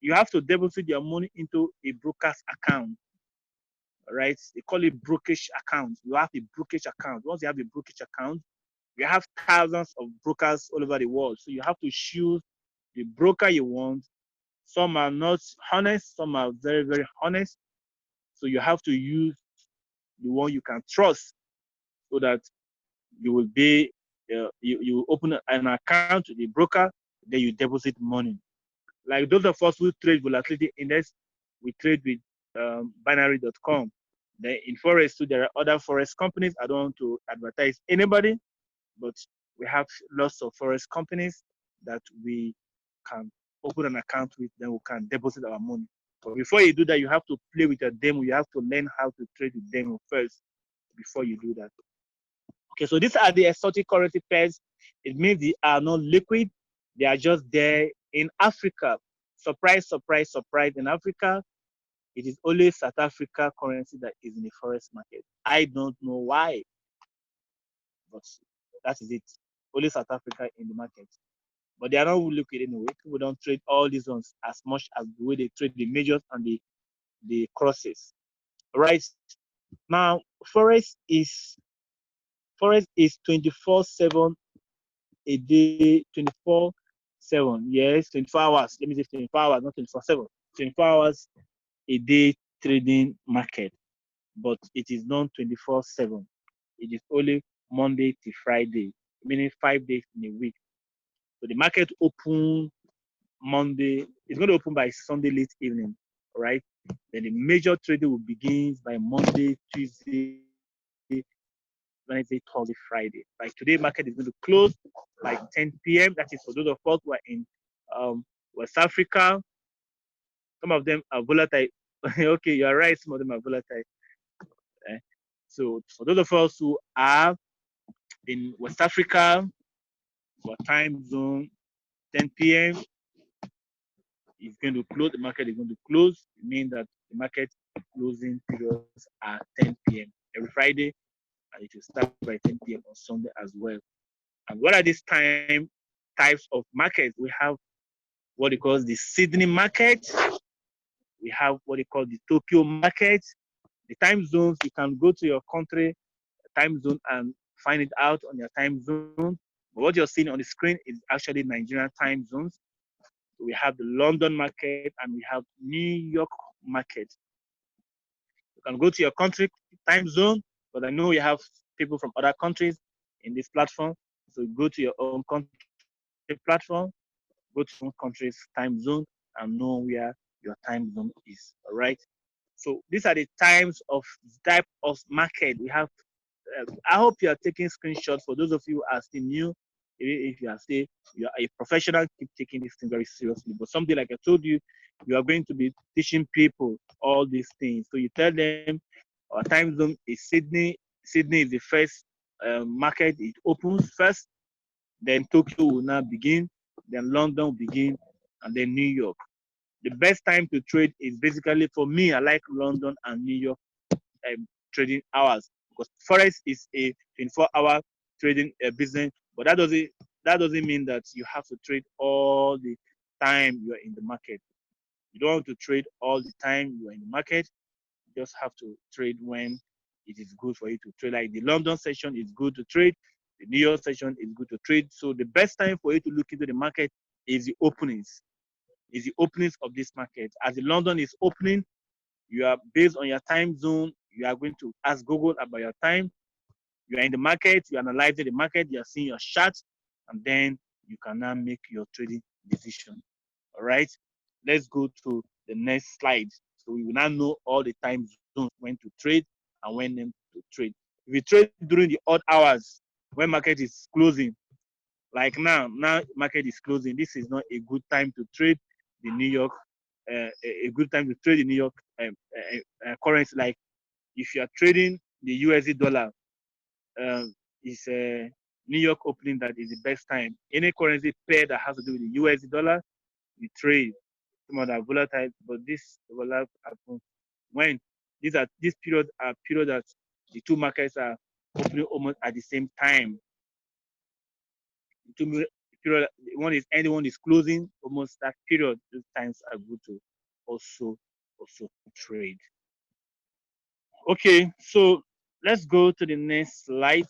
you have to deposit your money into a broker's account. Right? They call it brokerage account. You have a brokerage account. Once you have a brokerage account, you have thousands of brokers all over the world. So you have to choose the broker you want. Some are not honest, some are very, very honest. So you have to use the one you can trust so that you will be, you open an account with the broker, then you deposit money. Like those of us who trade volatility index, we trade with binary.com. Then in Forex too, there are other Forex companies. I don't want to advertise anybody, but we have lots of Forex companies that we can open an account with, then we can deposit our money. But before you do that, you have to play with a demo. You have to learn how to trade with demo first before you do that. Okay, so these are the exotic currency pairs. It means they are not liquid. They are just there in Africa. Surprise, surprise, surprise. In Africa, it is only South Africa currency that is in the forex market. I don't know why, but that is it. Only South Africa in the market. But they are not liquid anyway. People don't trade all these ones as much as the way they trade the majors and the crosses. Right now, forex is 24/7 a day, 24/7. Yes, 24 hours. Let me say 24 hours, not 24/7. 24 hours a day trading market, but it is not 24/7. It is only Monday to Friday, meaning 5 days in a week. So the market open Monday. It's going to open by Sunday late evening, all right? Then the major trading will begin by Monday, Tuesday, Wednesday, Thursday, Friday. Like today, market is going to close by 10 p.m. That is for those of us who are in West Africa. Some of them are volatile. Okay, you are right. Some of them are volatile. Eh? So for those of us who are in West Africa, For time zone, 10 p.m. is going to close. The market is going to close. It means that the market closing periods are 10 p.m. every Friday, and it will start by 10 p.m. on Sunday as well. And what are these types of markets? We have what they call the Sydney market. We have what they call the Tokyo market. The time zones, you can go to your country time zone and find it out on your time zone. But what you're seeing on the screen is actually Nigerian time zones. We have the London market and we have New York market. You can go to your country time zone, but I know you have people from other countries in this platform. So go to your own country platform, go to your own country's time zone and know where your time zone is. All right. So these are the times of type of market we have. I hope you are taking screenshots. For those of you who are still new, if you are still you are a professional, keep taking this thing very seriously. But something like I told you, you are going to be teaching people all these things. So you tell them our time zone is Sydney. Sydney is the first market. It opens first. Then Tokyo will now begin. Then London will begin, and then New York. The best time to trade is basically for me. I like London and New York trading hours because forex is a 24-hour trading business. But that doesn't mean that you have to trade all the time you are in the market. You don't want to trade all the time you are in the market. You just have to trade when it is good for you to trade. Like the London session is good to trade. The New York session is good to trade. So the best time for you to look into the market is the openings. Is the openings of this market. As the London is opening, you are based on your time zone. You are going to ask Google about your time. You are in the market. You are analyzing the market. You are seeing your chart, and then you can now make your trading decision. All right. Let's go to the next slide. So we will now know all the time zones when to trade and when to trade. If you trade during the odd hours when market is closing, like now market is closing. This is not a good time to trade the New York. A good time to trade the New York currency. Like if you are trading the USD dollar, is New York opening that is the best time. Any currency pair that has to do with the USD dollar, you trade. Some of that volatile, but this volatile happens when these periods are periods that the two markets are opening almost at the same time. The two period, one is ending, one is closing. Almost that period, those times are good to also trade. Okay, so let's go to the next slide.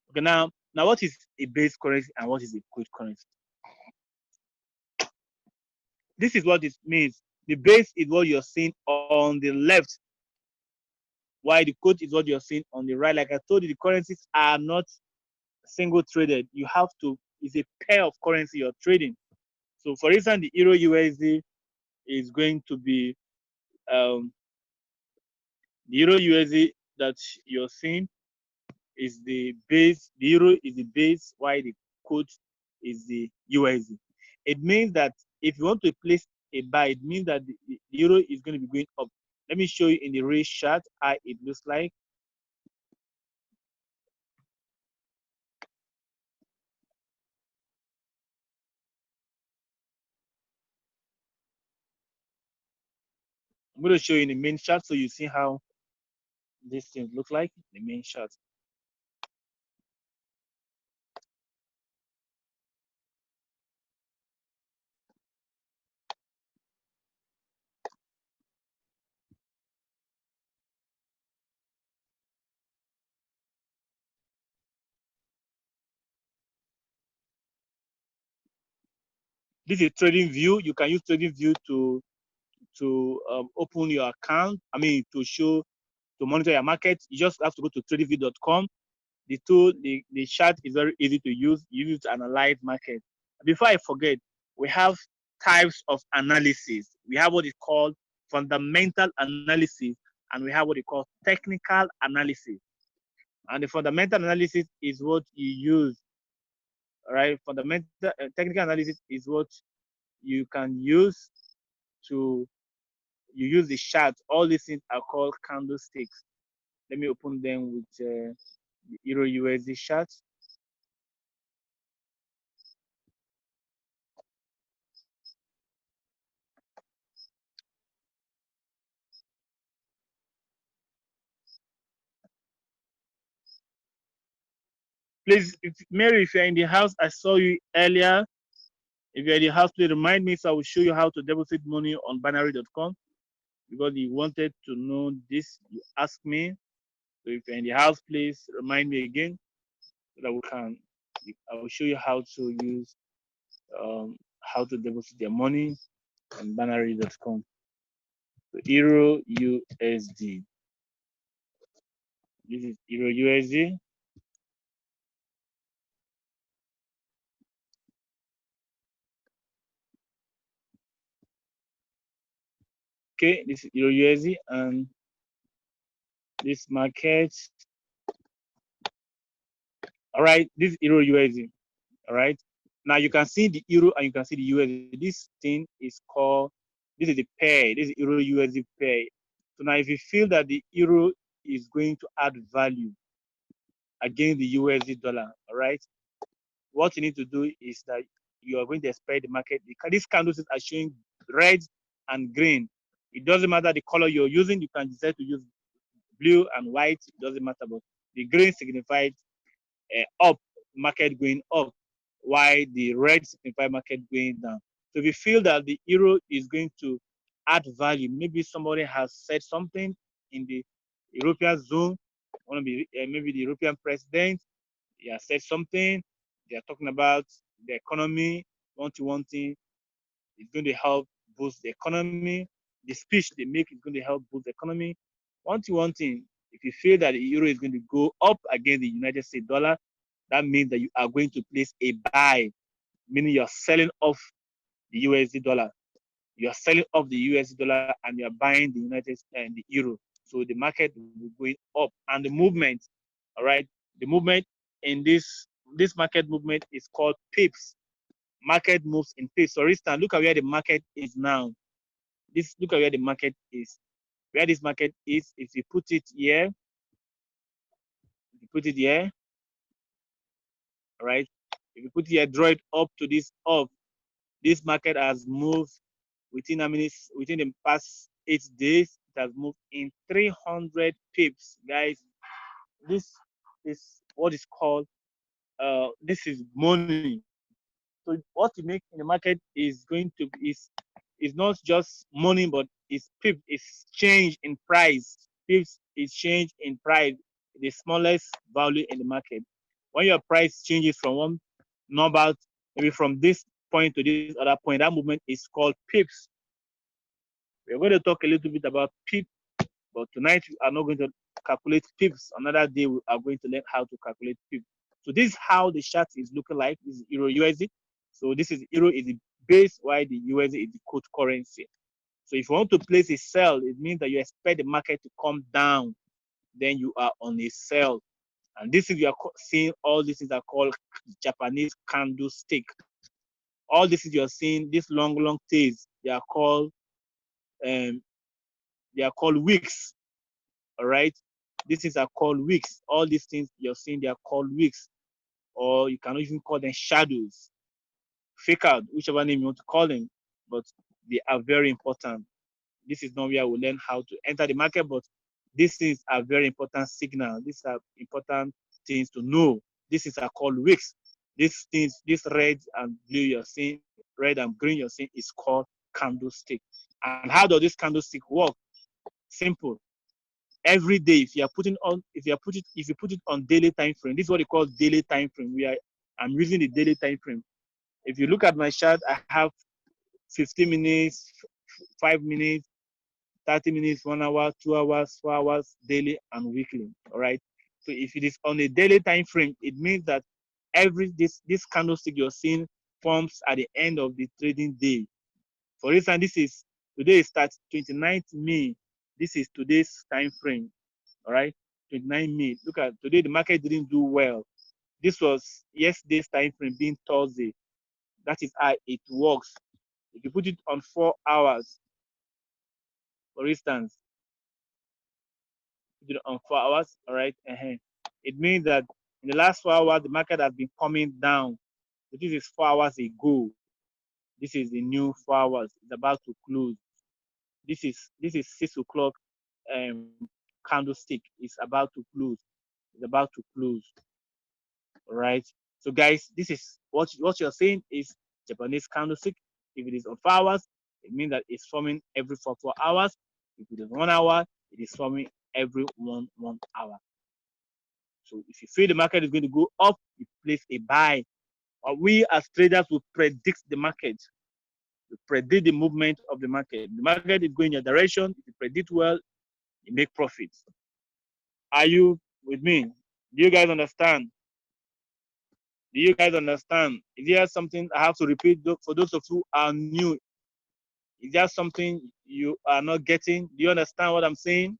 Okay, now what is a base currency and what is a code currency? This is what it means. The base is what you're seeing on the left, while the code is what you're seeing on the right. Like I told you, the currencies are not single traded. You have to, it's a pair of currency you're trading. So for instance, the Euro USD is going to be the Euro USD that you're seeing is the base. The Euro is the base, while the code is the USD. It means that if you want to place a buy, it means that the Euro is going to be going up. Let me show you in the race chart how it looks like. I'm going to show you in the main chart so you see how these things look like in the main chart. This is trading view. You can use trading view to open your account. I mean, to monitor your market. You just have to go to tradingview.com. The tool, the chart is very easy to use. You use it to analyze market. Before I forget, we have types of analysis. We have what is called fundamental analysis, and we have what is called technical analysis. And the fundamental analysis is what you use, right? Fundamental technical analysis is what you can use to you use the chart. All these things are called candlesticks. Let me open them with the Euro USD chart. Please, Mary, if you're in the house, I saw you earlier. If you're in the house, please remind me so I will show you how to deposit money on binary.com because you wanted to know this. You asked me. So if you're in the house, please remind me again so that we can. I will show you how to use how to deposit your money on binary.com. So Euro USD. This is Euro USD. Okay, this is Euro USD and this market. All right, this is Euro USD. All right. Now you can see the euro and you can see the USD. This thing is called, this is the pair. This is Euro USD pair. So now if you feel that the euro is going to add value against the USD dollar, all right, what you need to do is that you are going to expect the market. These candles are showing red and green. It doesn't matter the color you're using. You can decide to use blue and white. It doesn't matter, but the green signifies up, market going up, while the red signify market going down. So if you feel that the euro is going to add value, maybe somebody has said something in the European zone, one of the, maybe the European president, he has said something, they are talking about the economy, one thing, it's going to help boost the economy. The speech they make is going to help boost the economy. One thing, if you feel that the euro is going to go up against the United States dollar, that means that you are going to place a buy, meaning you're selling off the USD dollar. You're selling off the USD dollar and you're buying the United and the euro. So the market will be going up. And the movement, all right, the movement in this market movement is called pips. Market moves in pips. For instance, look at where the market is now. Look at where the market is. Where this market is, if you put it here, all right. If you put it here, draw it up to this up. This market has moved within how many? Within the past 8 days, it has moved in 300 pips, guys. This is what is called. This is money. So what you make in the market is going to is not just money, but it's pip. It's change in price. Pips is change in price. The smallest value in the market. When your price changes from one number, maybe from this point to this other point, that movement is called pips. We're going to talk a little bit about pip, but tonight we are not going to calculate pips. Another day we are going to learn how to calculate pips. So this is how the chart is looking like. This is Euro USD. So this is Euro is the base, while the USD is the quote currency. So if you want to place a sell, it means that you expect the market to come down. Then you are on a sell. And this is you are seeing all these things are called Japanese candlestick. All this is you're seeing, these long tails, um, they are called wicks. All right. These things are called wicks. All these things you're seeing, they are called wicks. Or you can even call them shadows, fake out, whichever name you want to call them. But they are very important. This is not where we learn how to enter the market, but these things are very important signals. These are important things to know. These things are called wicks. These things, this red and blue you're seeing, red and green you're seeing is called candlestick. And how does this candlestick work? Simple. Every day, if you put it on daily time frame, this is what they call daily time frame. I'm using the daily time frame. If you look at my chart, I have 15 minutes, 5 minutes, 30 minutes, 1 hour, 2 hours, 4 hours, daily and weekly. All right. So if it is on a daily time frame, it means that this candlestick you're seeing forms at the end of the trading day. For instance, today starts 29th May. This is today's time frame. All right. 29 May. Look at today, the market didn't do well. This was yesterday's time frame being Thursday. That is how it works. If you put it on 4 hours, for instance, on 4 hours. All right. It means that in the last 4 hours, the market has been coming down. So this is 4 hours ago. This is the new 4 hours. It's about to close. This is 6 o'clock candlestick. It's about to close. It's about to close. All right. So guys, this is what you're saying is Japanese candlestick. If it is on 4 hours, it means that it's forming every 4 hours. If it is 1 hour, it is forming every 1 hour. So if you feel the market is going to go up, you place a buy. Or we as traders will predict the market. We predict the movement of the market. The market is going your direction. If you predict well, you make profits. Are you with me? Do you guys understand? Do you guys understand? Is there something I have to repeat for those of you who are new? Is there something you are not getting? Do you understand what I'm saying?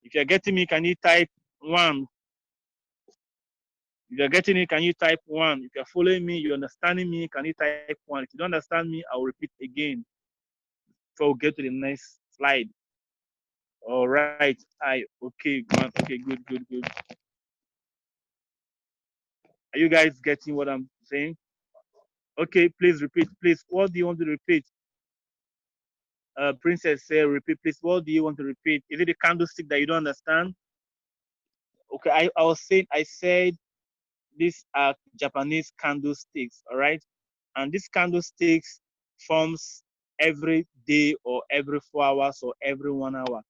If you're getting me, can you type 1? If you're getting it, can you type 1? If you're following me, you're understanding me, can you type 1? If you don't understand me, I'll repeat again before we get to the next slide. All right. Okay, okay, good. Are you guys getting what I'm saying? Okay, please repeat. Please, what do you want to repeat? Princess say repeat, please. What do you want to repeat? Is it the candlestick that you don't understand? Okay, I said these are Japanese candlesticks, all right? And these candlesticks forms every day or every 4 hours or every 1 hour.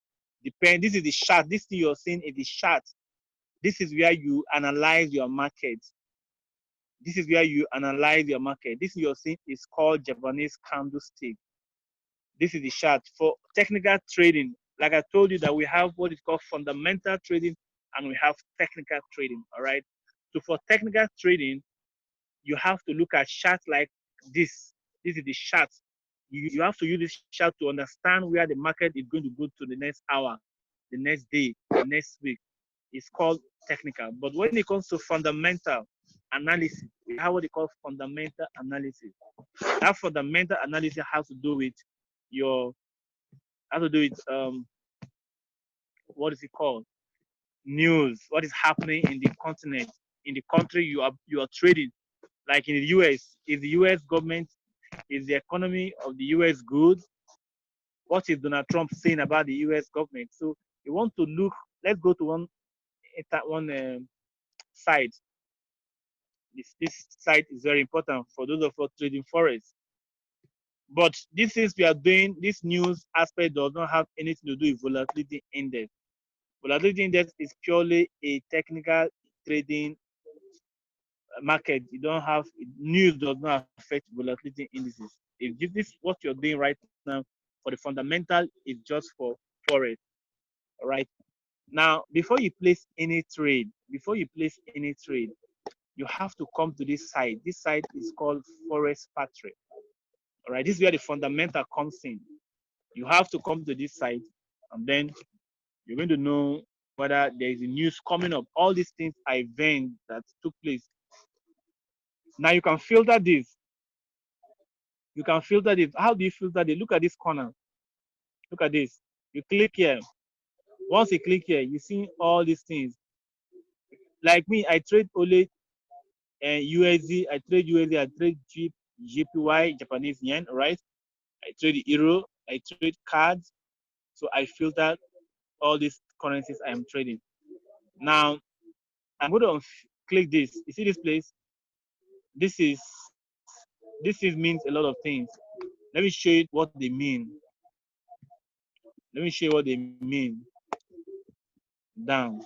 This is the chart. This thing you're seeing is the chart. This is where you analyze your market. This is where you analyze your market. This you're seeing is called Japanese candlestick. This is the chart. For technical trading, like I told you that we have what is called fundamental trading and we have technical trading, all right? So for technical trading, you have to look at charts like this. This is the chart. You have to use this chart to understand where the market is going to go to the next hour, the next day, the next week. It's called technical. But when it comes to fundamental analysis, we have what they call fundamental analysis. That fundamental analysis has to do with your, has to do with what is it called? News. What is happening in the continent, in the country you are trading. Like in the US, is the US government, is the economy of the US good? What is Donald Trump saying about the US government? So you want to look, let's go to one site. This site is very important for those of us trading forex. But this is we are doing, this news aspect does not have anything to do with volatility index. Volatility index is purely a technical trading market. You don't have, news does not affect volatility indices. If this is what you're doing right now for the fundamental, it's just for forex. All right. Now, before you place any trade, you have to come to this site. This site is called Forex Factory. All right. This is where the fundamental comes in. You have to come to this site, and then you're going to know whether there is a news coming up. All these things are events that took place. Now you can filter this. You can filter this. How do you filter this? Look at this corner. Look at this. You click here. Once you click here, you see all these things. Like me, I trade only USD. I trade USD. I trade JPY, Japanese yen. Right? I trade the euro. I trade cards. So I filter all these currencies I am trading. Now I'm going to click this. You see this place? This means a lot of things. Let me show you what they mean. Let me show you what they mean. Down.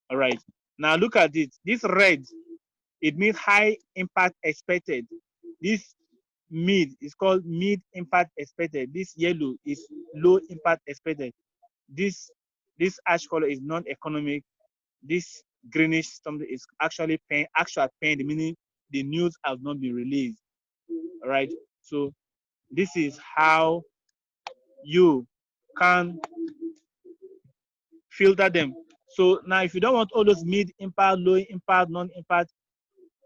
All right. Now look at it. This red, it means high impact expected. This mid is called mid impact expected. This yellow is low impact expected. This ash color is non-economic. This greenish something is actually actual pain, meaning the news has not been released. All right. So this is how you can filter them. So now if you don't want all those mid impact, low impact, non-impact,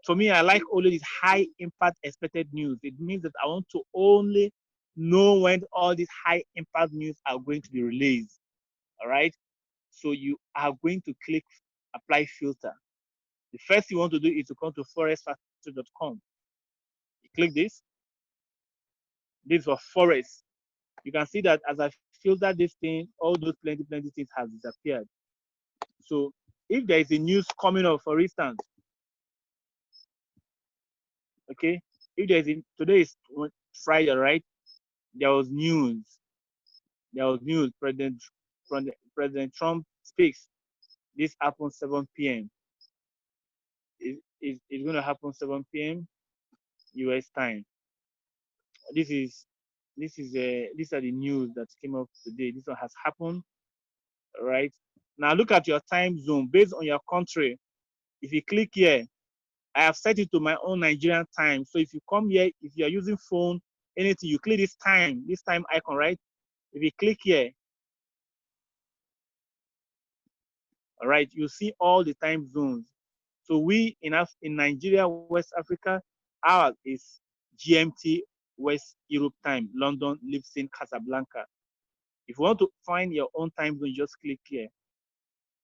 for me, I like only this high impact expected news. It means that I want to only know when all these high impact news are going to be released. All right. So you are going to click apply filter. The first thing you want to do is to come to forexfactory.com. You click this. This for Forex. You can see that as I filter this thing, all those plenty things have disappeared. So if there is a news coming up, for instance, okay, if there is today is Friday, right? There was news. There was news. President Trump speaks. This happens 7 p.m. It's going to happen 7 p.m. U.S. time. This is these are the news that came up today. This one has happened, right? Now look at your time zone based on your country. If you click here, I have set it to my own Nigerian time. So if you come here, if you are using phone, anything, you click this time icon, right? If you click here, all right, you see all the time zones. So we in Nigeria, West Africa, ours is GMT West Europe time, London, Lisbon, Casablanca. If you want to find your own time zone, just click here.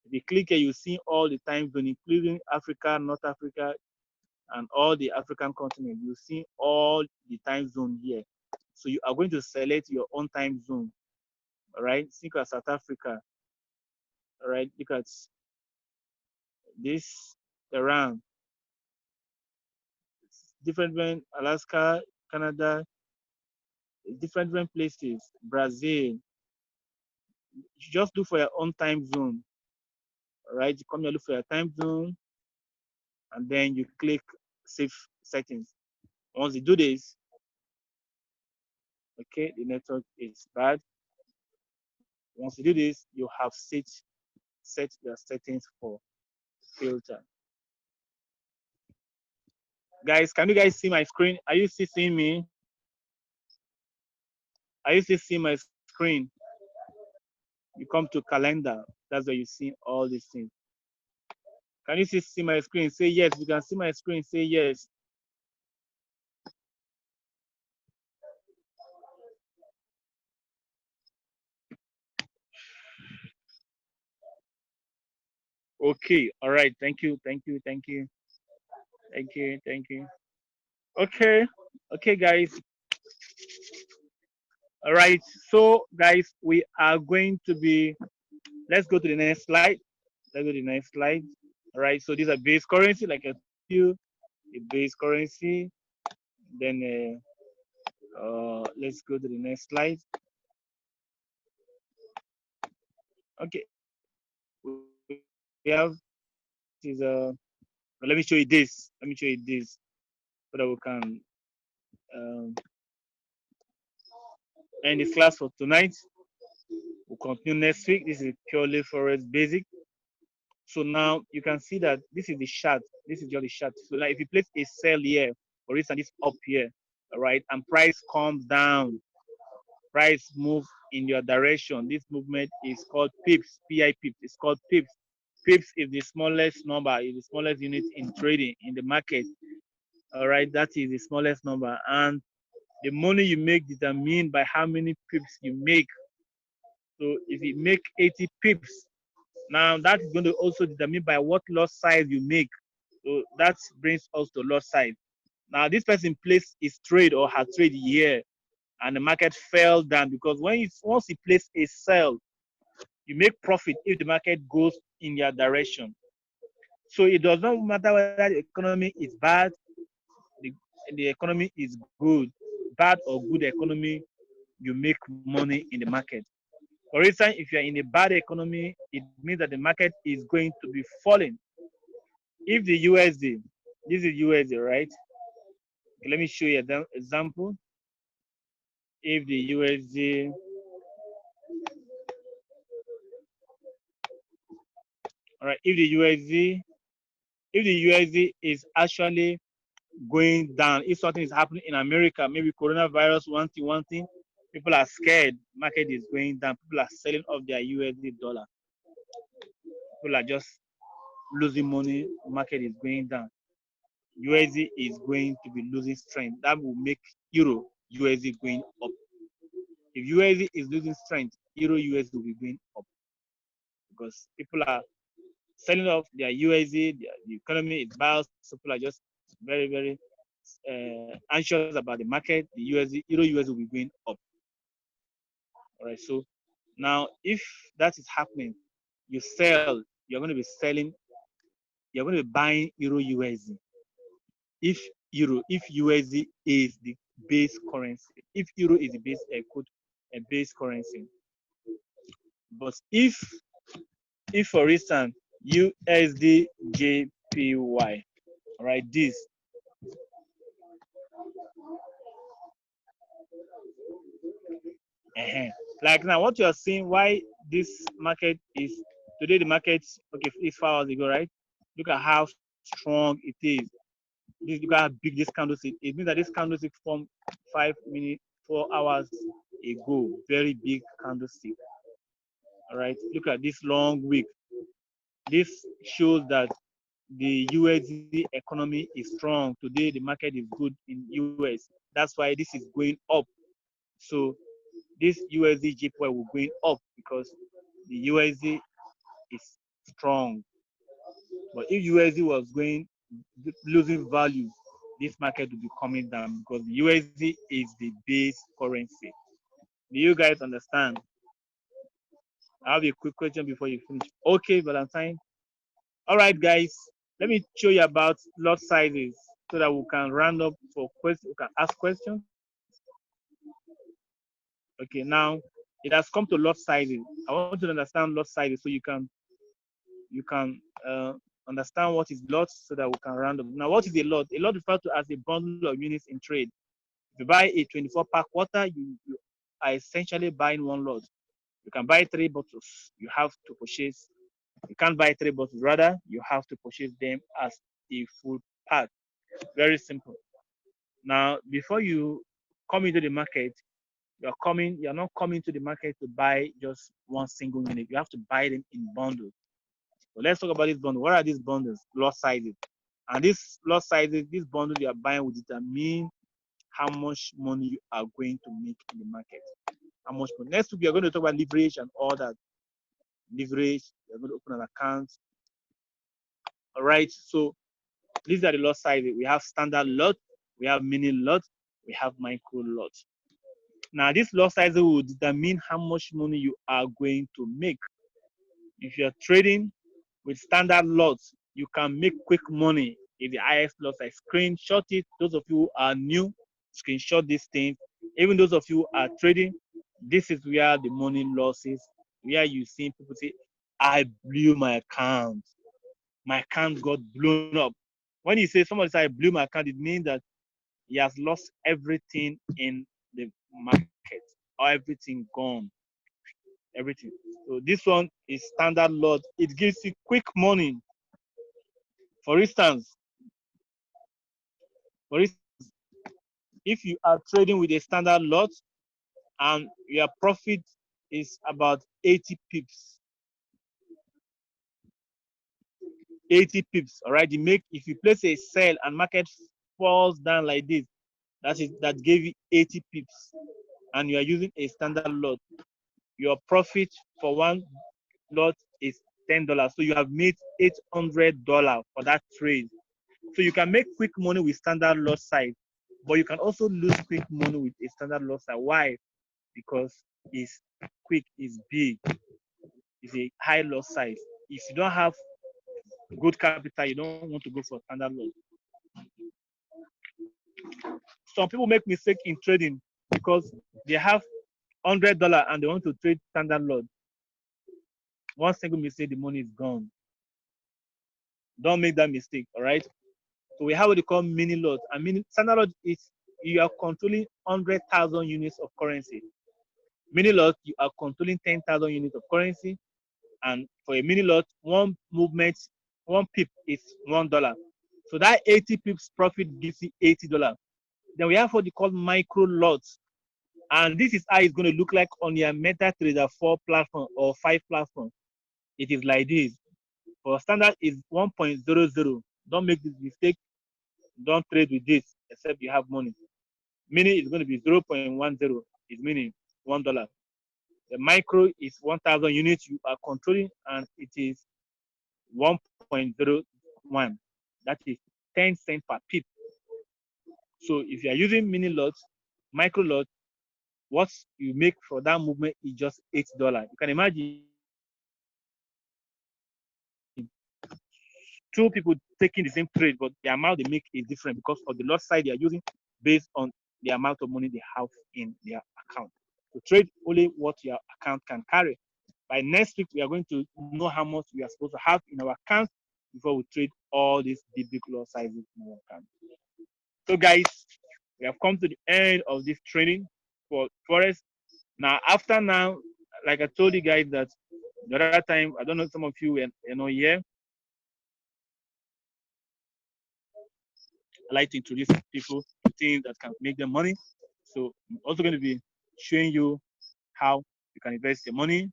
If you click here, you see all the time zone, including Africa, North Africa, and all the African continent. You see all the time zone here. So you are going to select your own time zone. All right, think of South Africa. All right, look at this Iran, different Alaska, Canada, different places, Brazil. You just look for your own time zone. All right, you come here, look for your time zone, and then you click save settings. Once you do this, okay, the network is bad. Once you do this, you have set your settings for filter. Guys, can you guys see my screen? Are you still seeing me? Are you still seeing my screen? You come to calendar. That's where you see all these things. Can you still see my screen? Say yes. You can see my screen. Say yes. Okay. All right. Thank you. Thank you. Thank you. Thank you. Thank you. Okay. Okay, guys. All right. So, guys, we are going to be. Let's go to the next slide. Let's go to the next slide. All right. So these are base currency, like I told you, the base currency. Then let's go to the next slide. Okay. We have is let me show you this. Let me show you this so that we can um, end this class for tonight. We'll continue next week. This is purely Forex basic. So now you can see that this is the chart. This is just the chart. So now if you place a sell here, for instance, this up here, all right, and price comes down, price move in your direction. This movement is called pips, PI pips. It's called pips. Pips is the smallest number, is the smallest unit in trading in the market. All right, that is the smallest number. And the money you make determined by how many pips you make. So if you make 80 pips, now that is going to also determine by what lot size you make. So that brings us to lot size. Now this person placed his trade or her trade here, and the market fell down because once you place a sell, you make profit if the market goes in your direction. So it does not matter whether the economy is bad, the, the economy is good, bad or good economy, you make money in the market. For instance, if you're in a bad economy, it means that the market is going to be falling. If the USD, this is USD, right? Okay, let me show you an example. If the USD, all right, if the USD is actually going down, if something is happening in America, maybe coronavirus, one thing, people are scared, market is going down, people are selling off their USD dollar. People are just losing money, market is going down. USD is going to be losing strength. That will make Euro USD going up. If USD is losing strength, Euro USD will be going up. because people are selling off their USD, the economy is bad, so people are just very, very anxious about the market. The USD, Euro USD will be going up. All right, so now if that is happening, you sell, you're going to be selling, you're going to be buying Euro USD. If USD is the base currency, if Euro is the base a base currency, but if for instance USD JPY, all right, this like now what you are seeing, why this market is today, the market, okay, it's 4 hours ago, right? Look at how strong it is. Look at how big this candlestick. It means that this candlestick formed 5 minutes, 4 hours ago. Very big candlestick. All right. Look at this long wick. This shows that the USD economy is strong. Today the market is good in US. That's why this is going up. So this USD JPY will going up because the USD is strong. But if USD was going losing value, this market will be coming down because the USD is the base currency. Do you guys understand? I have a quick question before you finish. Okay, Valentine. All right, guys. Let me show you about lot sizes so that we can round up for questions. We can ask questions. Okay, now it has come to lot sizes. I want you to understand lot sizes so you can understand what is lot so that we can round up. Now, what is a lot? A lot refers to as a bundle of units in trade. If you buy a 24 pack water, you are essentially buying one lot. You can buy 3 bottles. You have to purchase. You can't buy 3 bottles. Rather, you have to purchase them as a full pack. Very simple. Now, before you come into the market, you're not coming to the market to buy just one single unit. You have to buy them in bundles. So let's talk about this bundle. What are these bundles? Lot sizes. And this lot sizes, this bundle you are buying will determine how much money you are going to make in the market. How much money. Next week, we are going to talk about leverage and all that. Leverage, you're going to open an account. All right. So these are the lot sizes. We have standard lot, we have mini lot, we have micro lot. Now, this lot size will determine how much money you are going to make. If you're trading with standard lots, you can make quick money in the highest lot size. Screenshot it. Those of you who are new, screenshot these things. Even those of you who are trading, this is where the money losses, where you see people say, I blew my account. My account got blown up. When you say somebody say I blew my account, it means that he has lost everything in the market or everything gone. Everything. So this one is standard lot. It gives you quick money. For instance, if you are trading with a standard lot and your profit is about 80 pips, 80 pips, all right, you make, if you place a sell and market falls down like this, that gave you 80 pips, and you are using a standard lot, your profit for one lot is $10. So you have made $800 for that trade. So you can make quick money with standard lot size, but you can also lose quick money with a standard lot size. Why? Because it's quick, it's big, it's a high lot size. If you don't have good capital, you don't want to go for standard lot. Some people make mistake in trading because they have $100 and they want to trade standard lot. One single mistake, the money is gone. Don't make that mistake, all right? So we have what they call mini lot. And mini standard lot is you are controlling 100,000 units of currency. Mini lot, you are controlling 10,000 units of currency. And for a mini lot, one movement, one pip is $1. So that 80 pips profit gives you $80. Then we have what they call micro lots. And this is how it's going to look like on your MetaTrader 4 platform or 5 platform. It is like this. For standard is 1.00. Don't make this mistake. Don't trade with this except you have money. Mini is going to be 0.10. Is meaning $1. The micro is 1,000 units you are controlling, and it is 1.01. That is 10 cents per pip. So if you are using mini lots, micro lots, what you make for that movement is just $8. You can imagine two people taking the same trade, but the amount they make is different because of the lot size they are using based on the amount of money they have in their account. To trade only what your account can carry. By next week, we are going to know how much we are supposed to have in our account before we trade all these big lot sizes in our account. So, guys, we have come to the end of this training for Forex. Now, after now, like I told you guys that the other time, I don't know, some of you were here. I like to introduce people to things that can make them money. So I'm also going to be showing you how you can invest your money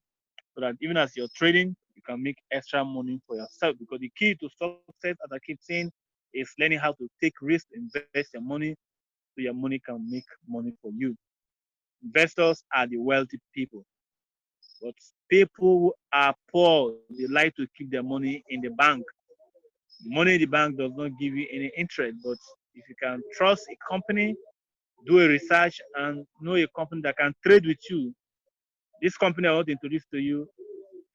so that even as you're trading, you can make extra money for yourself. Because the key to success, as I keep saying, is learning how to take risks, invest your money so your money can make money for you. Investors are the wealthy people, but people who are poor, they like to keep their money in the bank. Money in the bank does not give you any interest, but if you can trust a company, do a research, and know a company that can trade with you, this company I want to introduce to you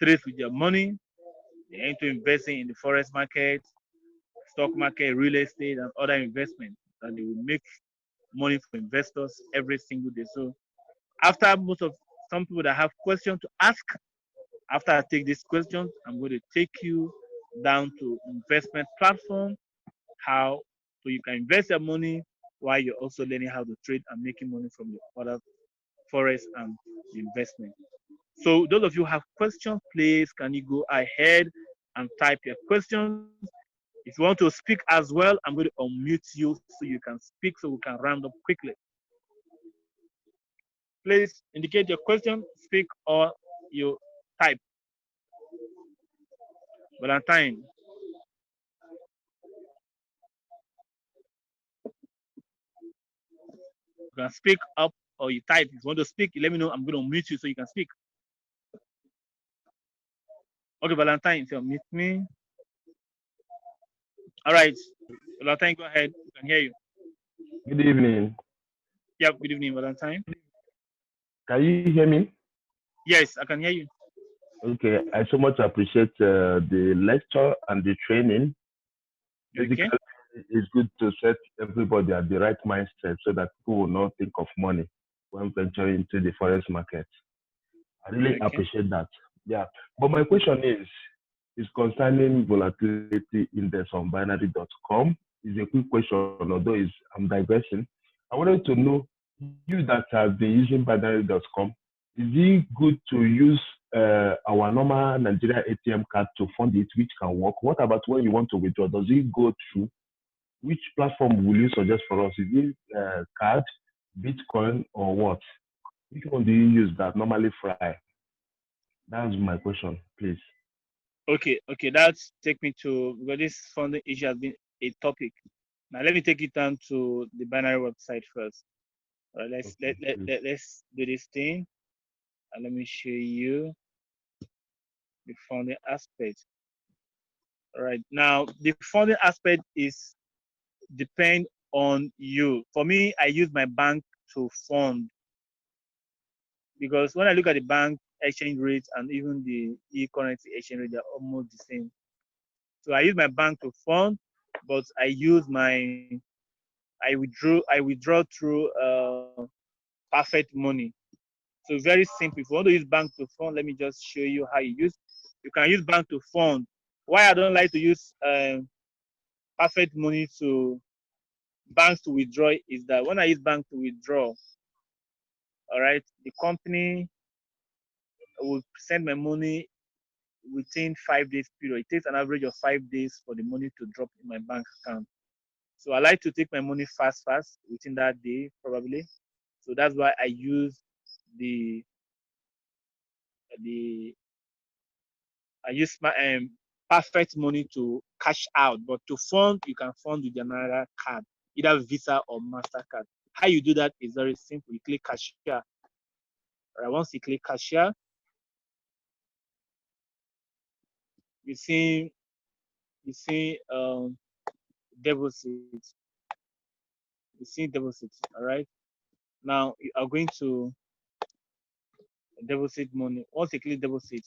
trades with your money. They're into investing in the forex market, stock market, real estate, and other investments. And they will make money for investors every single day. So after most of some people that have questions to ask, after I take these questions, I'm going to take you down to investment platform, how so you can invest your money while you're also learning how to trade and making money from your other forex and investment. So those of you who have questions, please can you go ahead and type your questions. If you want to speak as well, I'm going to unmute you so you can speak so we can round up quickly. Please indicate your question, speak, or you type. Valentine, you can speak up or you type. If you want to speak, you let me know. I'm going to unmute you so you can speak. Okay, Valentine, if you unmute me. All right. Valentine, go ahead. We can hear you. Good evening. Yeah, good evening, Valentine. Can you hear me? Yes, I can hear you. Okay, I so much appreciate the lecture and the training. Okay. Basically, it's good to set everybody at the right mindset so that people will not think of money when venturing into the forex market. I really Okay. appreciate that. Yeah, but my question is concerning volatility index on binary.com. It's a quick question, although I'm digressing. I wanted to know, you that have been using binary.com, is it good to use our normal Nigeria ATM card to fund it, which can work? What about when you want to withdraw? Does it go through? Which platform will you suggest for us? Is it card, Bitcoin, or what? Which one do you use that normally fry? That's my question, please. Okay. That's take me to because this funding issue has been a topic. Now let me take it down to the binary website first. All right, Okay, please. let's do this thing. And let me show you the funding aspect. All right. Now the funding aspect is depend on you. For me, I use my bank to fund because when I look at the bank exchange rate and even the e-currency exchange rate, they're almost the same. So I use my bank to fund, but I withdraw through perfect money. So very simple. If you want to use bank to fund, let me just show you how you use. You can use bank to fund. Why I don't like to use perfect money to banks to withdraw is that when I use bank to withdraw, all right, the company will send my money within 5 days period. It takes an average of 5 days for the money to drop in my bank account. So I like to take my money fast within that day, probably. So that's why I use the the I use my perfect money to cash out, but to fund you can fund with another card, either Visa or Mastercard. How you do that is very simple. You click cashier, Right, once you click cashier, you see you see deposit. You see deposit. All right. Now you are going to deposit money. Once you click deposit,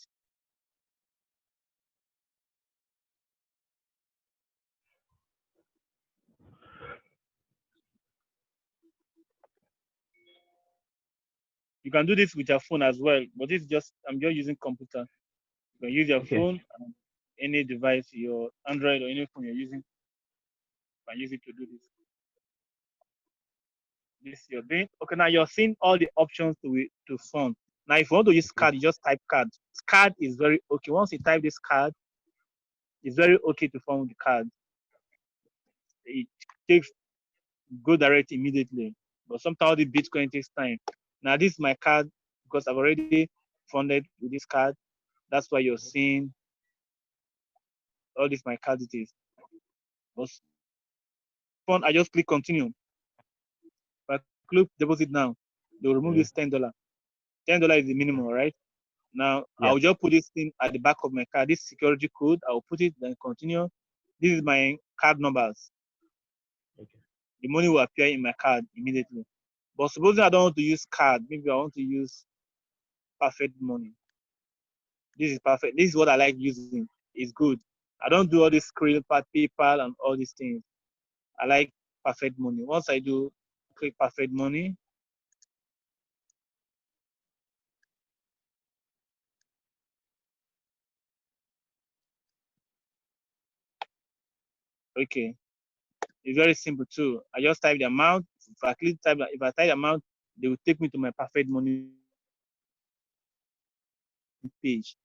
you can do this with your phone as well. But this is just I'm just using computer. You can use your Okay. phone and any device, your Android or any phone you're using, you can use it to do this. This you're doing. Okay, now you're seeing all the options to fund. Now, if you want to use Okay. card, you just type card. Card is very okay. Once you type this card, it's very okay to fund the card. It takes go direct immediately. But sometimes the Bitcoin takes time. Now, this is my card because I've already funded with this card. That's why you're seeing all this my card details. But fund, I just click continue. If I click deposit now, they'll remove this Yeah. $10. $10 is the minimum, right? Now Yeah. I'll just put this thing at the back of my card, this security code. I'll put it, then continue. This is my card numbers. Okay. The money will appear in my card immediately. But supposing I don't want to use card, maybe I want to use perfect money. This is perfect. This is what I like using. It's good. I don't do all this Skrill, PayPal, and all these things. I like perfect money. Once I do click perfect money, okay, it's very simple too. I just type the amount. If I type the amount, they will take me to my perfect money page.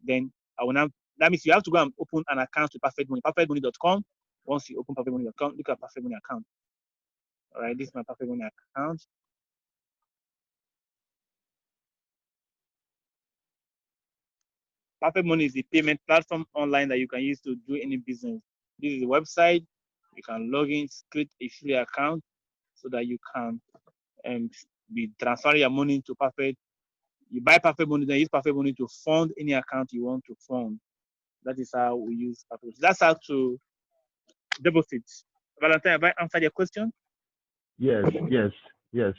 Then I will now, that means you have to go and open an account with Perfect Money, perfectmoney.com. Once you open perfectmoney.com, look at Perfect Money account. All right, this is my Perfect Money account. Perfect Money is the payment platform online that you can use to do any business. This is a website. You can log in, create a free account so that you can um, be transferring your money to Perfect. You buy Perfect Money, then use Perfect Money to fund any account you want to fund. That is how we use Perfect. That's how to deposit. Valentine, have I answered your question? Yes. Yes. Yes.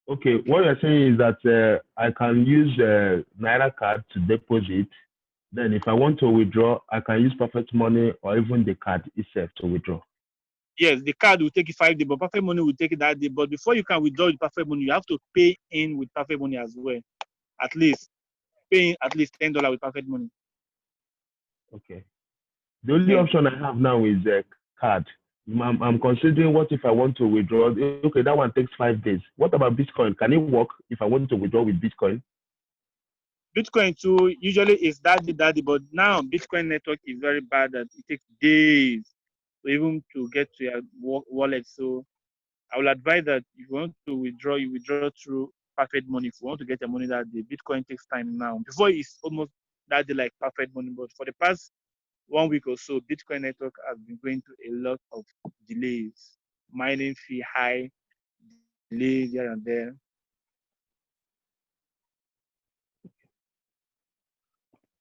Okay. What you're saying is that I can use Naira card to deposit. Then, if I want to withdraw, I can use Perfect Money or even the card itself to withdraw. Yes, the card will take it 5 days, but Perfect Money will take it that day. But before you can withdraw with Perfect Money, you have to pay in with Perfect Money as well. At least pay in at least $10 with Perfect Money. Okay. The only Then option I have now is a card. I'm considering what if I want to withdraw. Okay, that one takes 5 days. What about Bitcoin? Can it work if I want to withdraw with Bitcoin? Bitcoin too usually is daddy, but now Bitcoin network is very bad that it takes days to even to get to your wallet. So I will advise that if you want to withdraw, you withdraw through Perfect Money. If you want to get your money that day, Bitcoin takes time now. Before it's almost that day like Perfect Money, but for the past 1 week or so, Bitcoin network has been going through a lot of delays, mining fee high, delays here and there.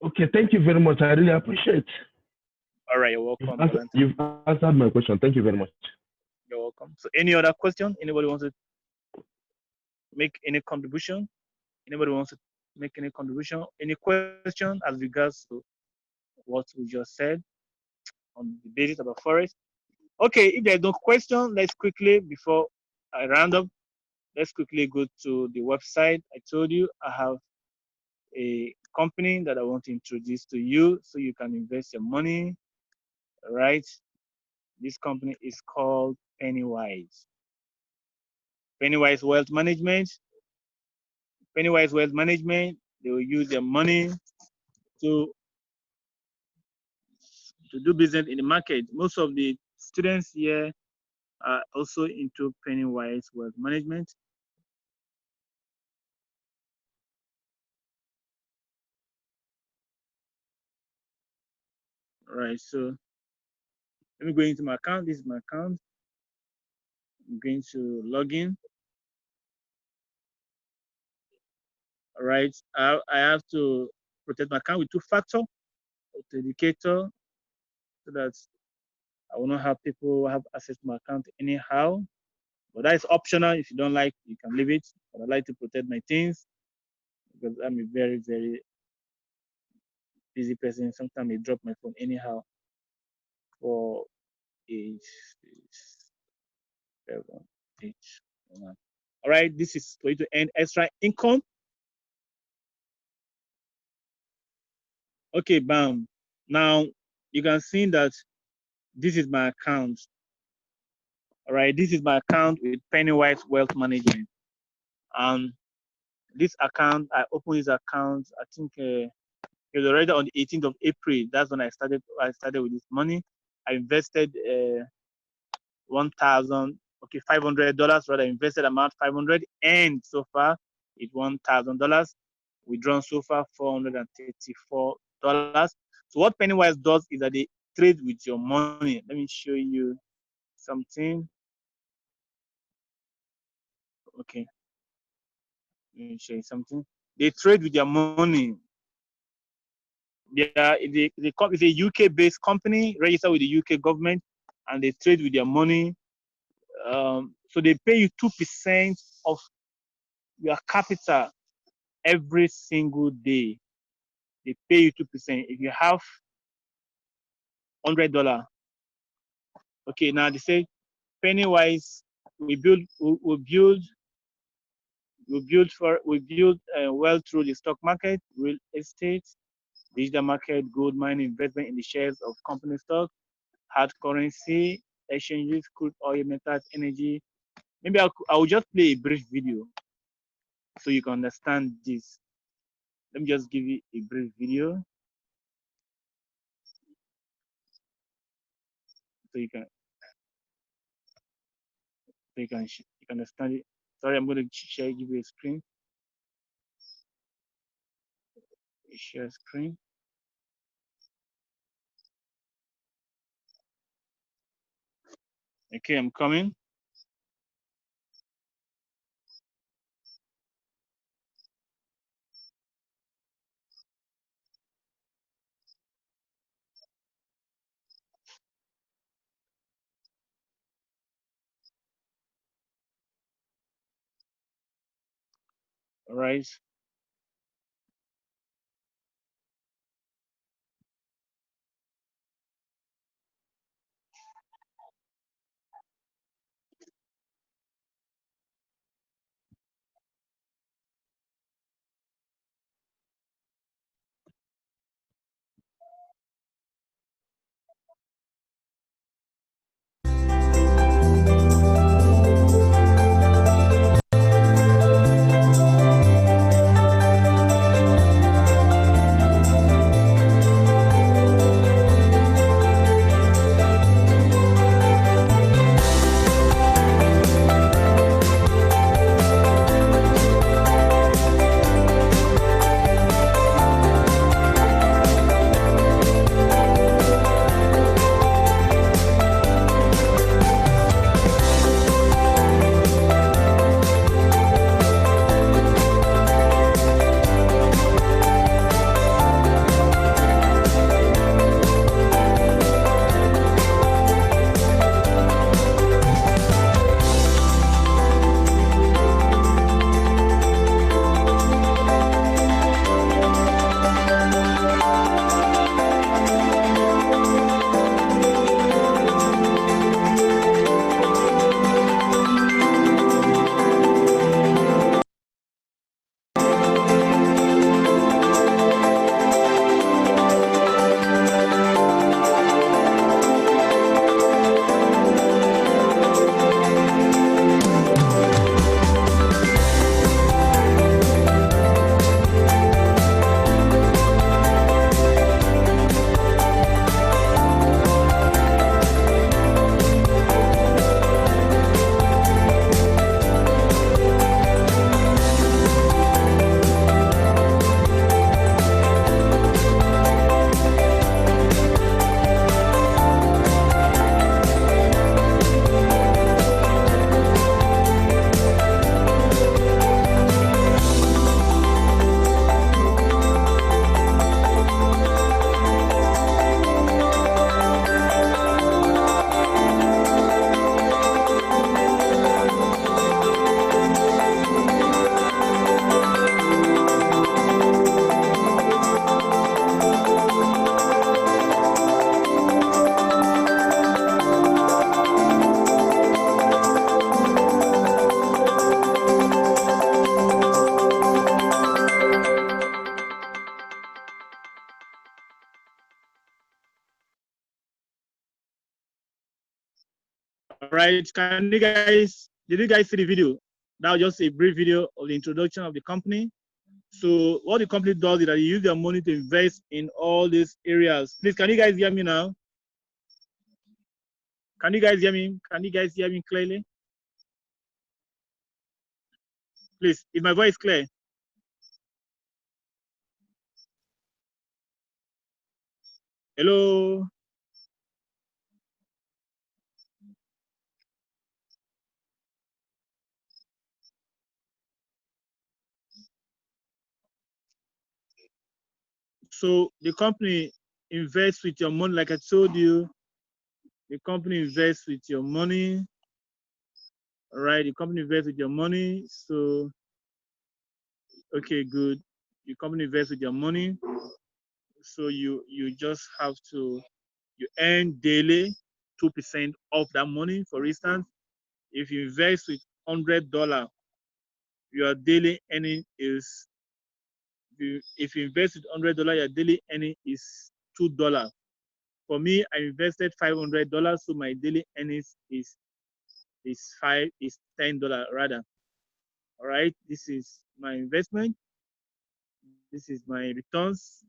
Okay, thank you very much. I really appreciate. All right, you're welcome, Valentine. You've answered my question. Thank you very much. You're welcome. So, any other question? Anybody wants to make any contribution? Anybody wants to make any contribution? Any question as regards to what we just said on the basis about Forex? Okay, if there's no question, let's quickly, before I round up, let's quickly go to the website. I told you I have a company that I want to introduce to you so you can invest your money, right? This company is called Pennywise. Pennywise Wealth Management. Pennywise Wealth Management, they will use their money to to do business in the market. Most of the students here are also into Pennywise Wealth Management. Right, so let me go into my account. This is my account. I'm going to log in. All right. I have to protect my account with two-factor authenticator so that I will not have people have access to my account anyhow. But that is optional. If you don't like, you can leave it. But I like to protect my things because I'm a very, very busy person. Sometimes I drop my phone anyhow for age 7, age 1. All right, this is for you to earn extra income. Okay, bam. Now you can see that this is my account. All right, this is my account with Pennywise Wealth Management. Um, this account, I opened this account, I think it was already on the 18th of April. That's when I started with this money. I invested 1,000, okay, $500, rather invested amount 500, and so far it's $1,000. Withdrawn so far $434. So what Pennywise does is that they trade with your money. Let me show you something. Okay, let me show you something. They trade with their money. It's a UK-based company registered with the UK government, and they trade with their money. So they pay you 2% of your capital every single day. They pay you 2%. If you have $100, okay. Now they say Pennywise, we build well through the stock market, real estate, digital market, gold mining, investment in the shares of company stock, hard currency, exchanges, crude oil, metals, energy. Maybe I will just play a brief video so you can understand this. Let me just give you a brief video so you can understand it. Sorry, I'm going to give you a screen, a share screen. Okay, I'm coming. All right. right. Did you guys see the video? That was just a brief video of the introduction of the company. So what the company does is that you use their money to invest in all these areas. Please, can you guys hear me now? Can you guys hear me? Can you guys hear me clearly? Please, is my voice clear? Hello? So the company invests with your money, like I told you, the company invests with your money, all right? The company invests with your money. So, okay, good. The company invests with your money. So you just have to, you earn daily 2% of that money. For instance, if you invest with $100, your daily earning is, if you invest with $100, your daily earning is $2. For me, I invested $500, so my daily earnings is $10 rather. All right, this is my investment. This is my returns.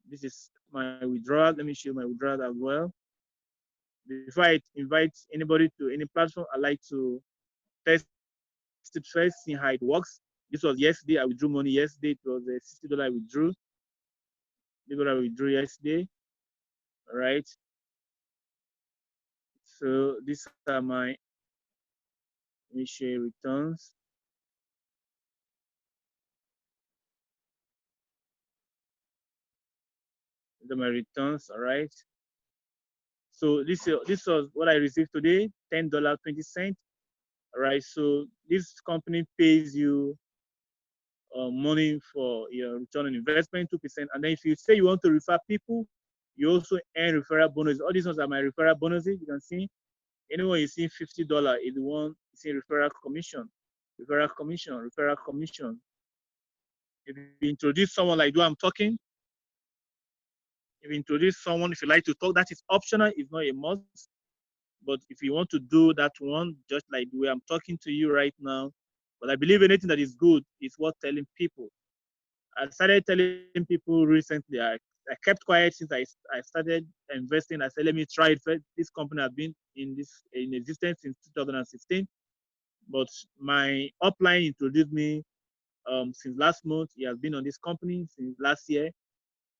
This is my withdrawal. Let me show you my withdrawal as well. Before I invite anybody to any platform, I like to test it first, see how it works. This was yesterday. I withdrew money yesterday. It was $60 I withdrew. $60 I withdrew yesterday. All right. So these are my, let me share returns. These are my returns. All right. So this was what I received today, $10.20. All right. So this company pays you money for your return on investment, 2%. And then if you say you want to refer people, you also earn referral bonus. All these ones are my referral bonuses. You can see anyone you see $50 is the one you see referral commission, referral commission, referral commission. If you introduce someone like the way I'm talking, if you introduce someone, if you like to talk, that is optional. It's not a must. But if you want to do that one, just like the way I'm talking to you right now, but I believe anything that is good is worth telling people. I started telling people recently. I kept quiet since I started investing. I said, let me try it first. This company has been in existence since 2016, but my upline introduced me since last month. He has been on this company since last year,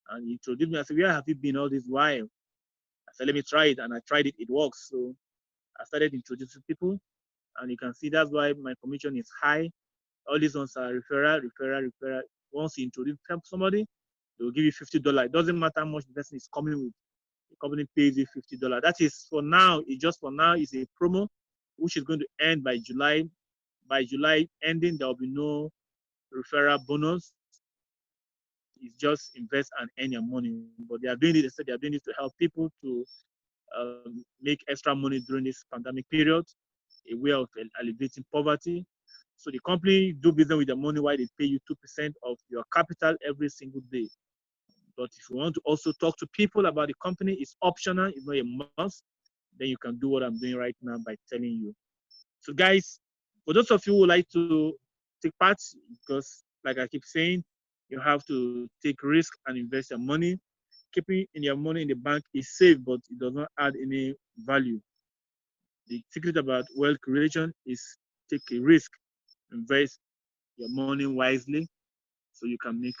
and he introduced me. I said, where have you been all this while? I said, let me try it, and I tried it. It works. So I started introducing people, and you can see that's why my commission is high. All these ones are referral, referral, referral. Once you introduce somebody, they will give you $50. It doesn't matter how much the person is coming with. The company pays you $50. That is for now. It's just for now. It's a promo, which is going to end by July. By July ending, there will be no referral bonus. It's just invest and earn your money. But they are doing it. They said they are doing it to help people to make extra money during this pandemic period, a way of alleviating poverty. So the company do business with the money while they pay you 2% of your capital every single day. But if you want to also talk to people about the company, it's optional, it's not a must. Then you can do what I'm doing right now by telling you. So guys, for those of you who would like to take part, because like I keep saying, you have to take risk and invest your money. Keeping in your money in the bank is safe, but it does not add any value. The secret about wealth creation is take a risk, invest your money wisely so you can make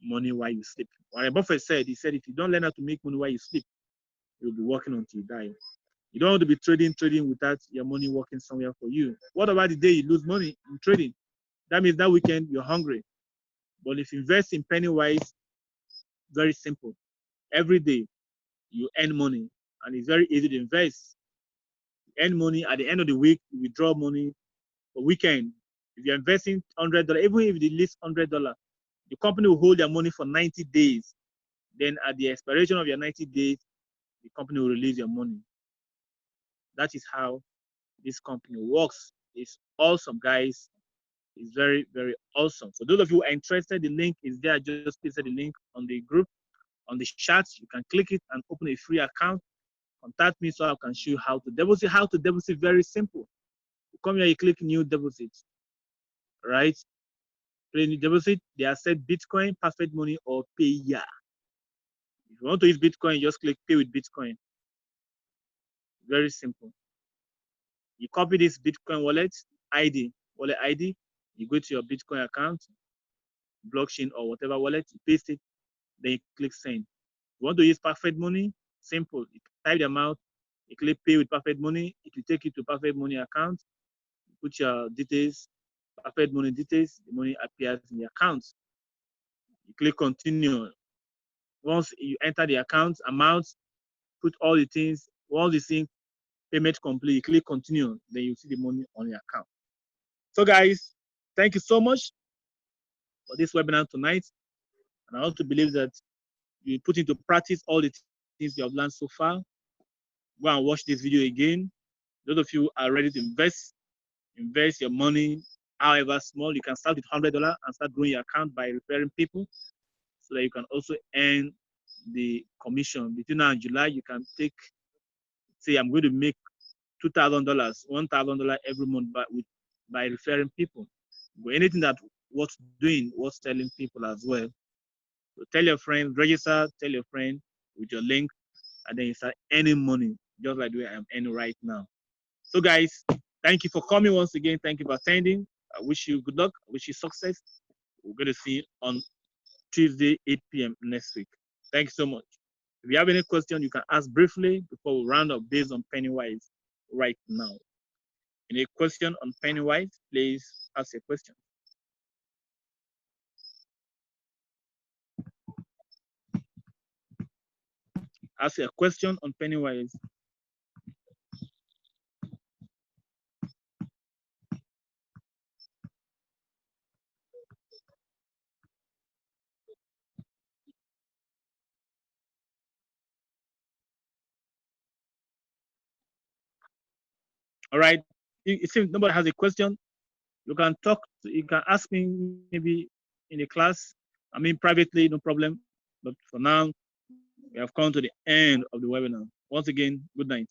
money while you sleep. Warren Buffett said, he said, if you don't learn how to make money while you sleep, you'll be working until you die. You don't want to be trading without your money working somewhere for you. What about the day you lose money in trading? That means that weekend you're hungry. But if you invest in penny wise, very simple. Every day you earn money, and it's very easy to invest. You earn money at the end of the week, you withdraw money for weekend. If you're investing $100, even if it least $100, the company will hold your money for 90 days. Then at the expiration of your 90 days, the company will release your money. That is how this company works. It's awesome, guys. It's very, very awesome. For those of you who are interested, the link is there. I just pasted the link on the group, on the chat. You can click it and open a free account. contact me so I can show you how to deposit. How to deposit, very simple. You come here, you click new deposit, right? Play new deposit, they accept Bitcoin, perfect money, or Payeer. If you want to use Bitcoin, just click pay with Bitcoin. Very simple. You copy this Bitcoin wallet ID, you go to your Bitcoin account, blockchain or whatever wallet, you paste it, then you click send. You want to use perfect money? Simple. You type the amount, you click pay with perfect money, it will take you to perfect money account, you put your details, perfect money details, the money appears in the account. You click continue. Once you enter the account amount, put all the things, all the things, payment complete, you click continue, then you see the money on your account. So guys, thank you so much for this webinar tonight. And I also believe that you put into practice all the things you have learned so far. Go and watch this video again. Those of you are ready to invest your money, however small. You can start with $100 and start growing your account by referring people so that you can also earn the commission. Between now and July, you can take, say, I'm going to make $2,000, $1,000 every month by referring people. But anything that worth doing, worth telling people as well. So tell your friend, register, tell your friend with your link, and then you start earning money, just like the way I'm earning right now. So guys, thank you for coming once again. Thank you for attending. I wish you good luck. I wish you success. We're going to see you on Tuesday, 8 p.m. next week. Thank you so much. If you have any question, you can ask briefly before we round up based on Pennywise right now. Any question on Pennywise, please ask a question. Ask a question on Pennywise. All right. It seems nobody has a question. You can talk. You can ask me maybe in the class. I mean privately, no problem. But for now, we have come to the end of the webinar. Once again, good night.